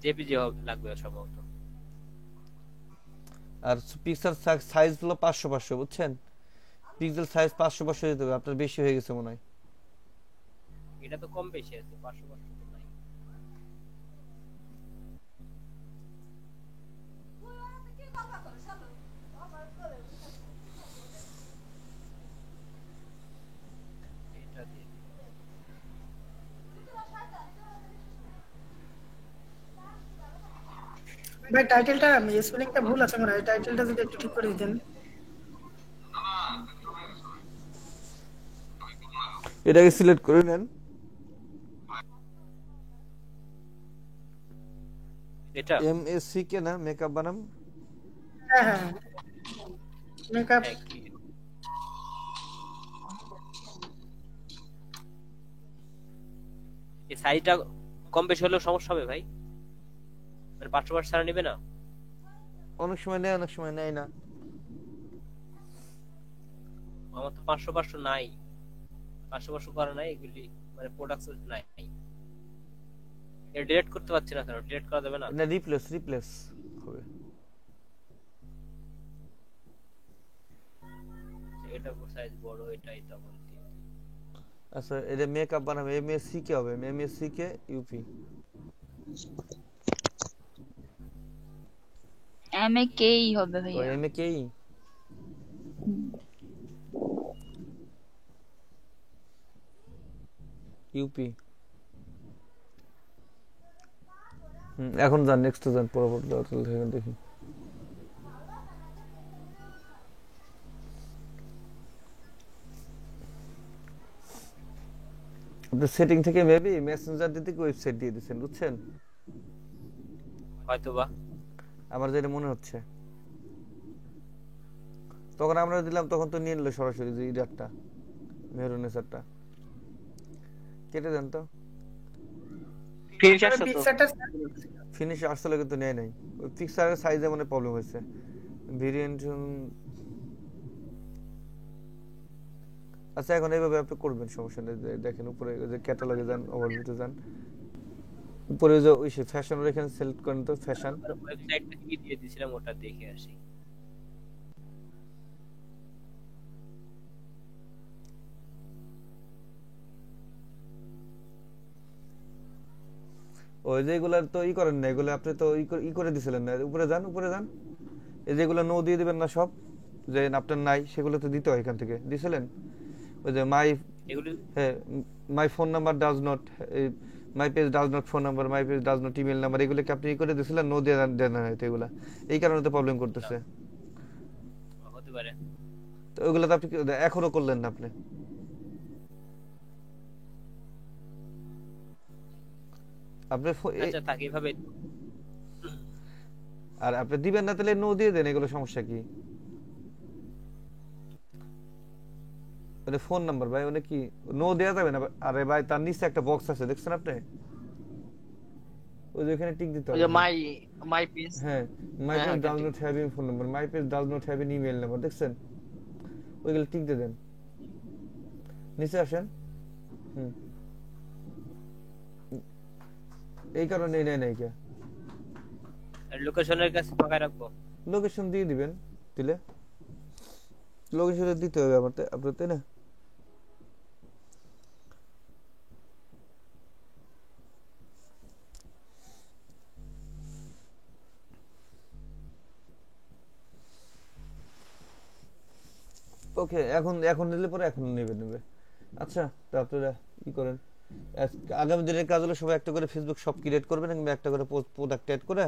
JPG লাগবে সম্ভবত। আর পিক্সেল সাইজ হলো 500 বুঝছেন? পিক্সেল সাইজ 500 দিতে হবে, আপনার বেশি হয়ে গেছে মনে হয়। এটা তো কম বেশি আছে, 500 তো নাই। এটা দিয়ে ভাই টাইটেলটা স্পেলিংটা ভুল আছে মনে হয়, টাইটেলটা যদি একটু ঠিক করে দিতেন। এটাকে সিলেক্ট করে নেন। এটা এমএসসি কে না মেকআপ বানাম? হ্যাঁ হ্যাঁ মেকআপ। এই সাইজটা কম বেশি হলেও সমস্যা হবে ভাই? মানে 500 ছাড়া নেবে না? অনেক সময় নেয় অনেক সময় নেয় না। আমার তো 500 নাই, 500 করা নাই, এগুলি মানে প্রোডাক্টস নাই। এটা ডিলিট করতে পারছি না কেন? ডিলিট করা যাবে না? না রিপ্লেস হবে। এটা সাইজ বড়, এটা বলতে। আচ্ছা এটা মেকআপ বানাবে এমএসসি কে হবে? এমএসসি কে ইউপি এমএকেই হবে ভাইয়া। ও এমএকেই ইউপি। এখন যান নেক্সট যান পরবর্তী দেখি। আপনি সেটিং থেকে মেবি মেসেঞ্জার দিতে কি ওয়েবসাইট দিয়ে দিবেন বুঝছেন? হয়তোবা আমার যেটা মনে হচ্ছে। তখন আমরা দিলাম তখন তো নিয়ে নিল সরাসরি যে ইডারটা মেরুনেসারটা কেটে দেন তো। ফিনিশ আসলে কিন্তু নেয় নাই, ওই পিকচারের সাইজে মানে প্রবলেম হয়েছে। ভেরিয়েন্ট আচ্ছা এখন এইভাবে আপনি করবেন, সমস্যা নেই। দেখেন উপরে যে ক্যাটালগে যান, ওভারভিউতে যান, উপরে যে ওই ফ্যাশন এখানে সিলেক্ট করেন তো ফ্যাশন। ওয়েবসাইটটা কি দিয়ে দিয়েছিলাম ওটা দেখে আসি। ওই যেগুলা তো করেন না, এগুলো আপনি তো করে দিছিলেন না। উপরে যান, এই যেগুলো নো দিয়ে দিবেন না সব, যে আপনার নাই সেগুলো তো দিতে হয় এখান থেকে। দিছিলেন ওই যে my phone number does not, my page does not phone number, my page does not email number, এগুলো কি আপনি করে দিছিলেন? নো দিয়ে দেন হয়তো এগুলা, এই কারণে তো প্রবলেম করতেছে। হতে পারে। তো ওইগুলো তো আপনি এখনো করলেন না আপনি। আচ্ছা তাকে এভাবে আর আপনি দিবেন না তাহলে নো দিয়ে দেন, এগুলো সমস্যা কি? মানে ফোন নাম্বার ভাই মানে কি নো দেয়া যাবে না? আরে ভাই তার নিচে একটা বক্স আছে দেখছেন আপনি, ওই যে ওখানে টিক দিতে হবে। ওই যে মাই পেজ, হ্যাঁ মাই page does not have any phone number, my page does not have any email number, দেখছেন? ওইগুলো টিক দিয়ে দেন, নিচে আসেন। এই কারণে নেই কে লোকেশনের কাছে ফাঁকা রাখবো। লোকেশন দিয়ে দিবেন, দিলে লোকেশনে দিতে হবে আপনার, তাই না? ওকে এখন নিলে পরে এখন নেবে। আচ্ছা তো আপনারা করেন আগামী দিনের কাজ হলো সবাই একটা করে ফেসবুক শপ ক্রিয়েট করবেন এবং একটা করে প্রোডাক্ট অ্যাড করে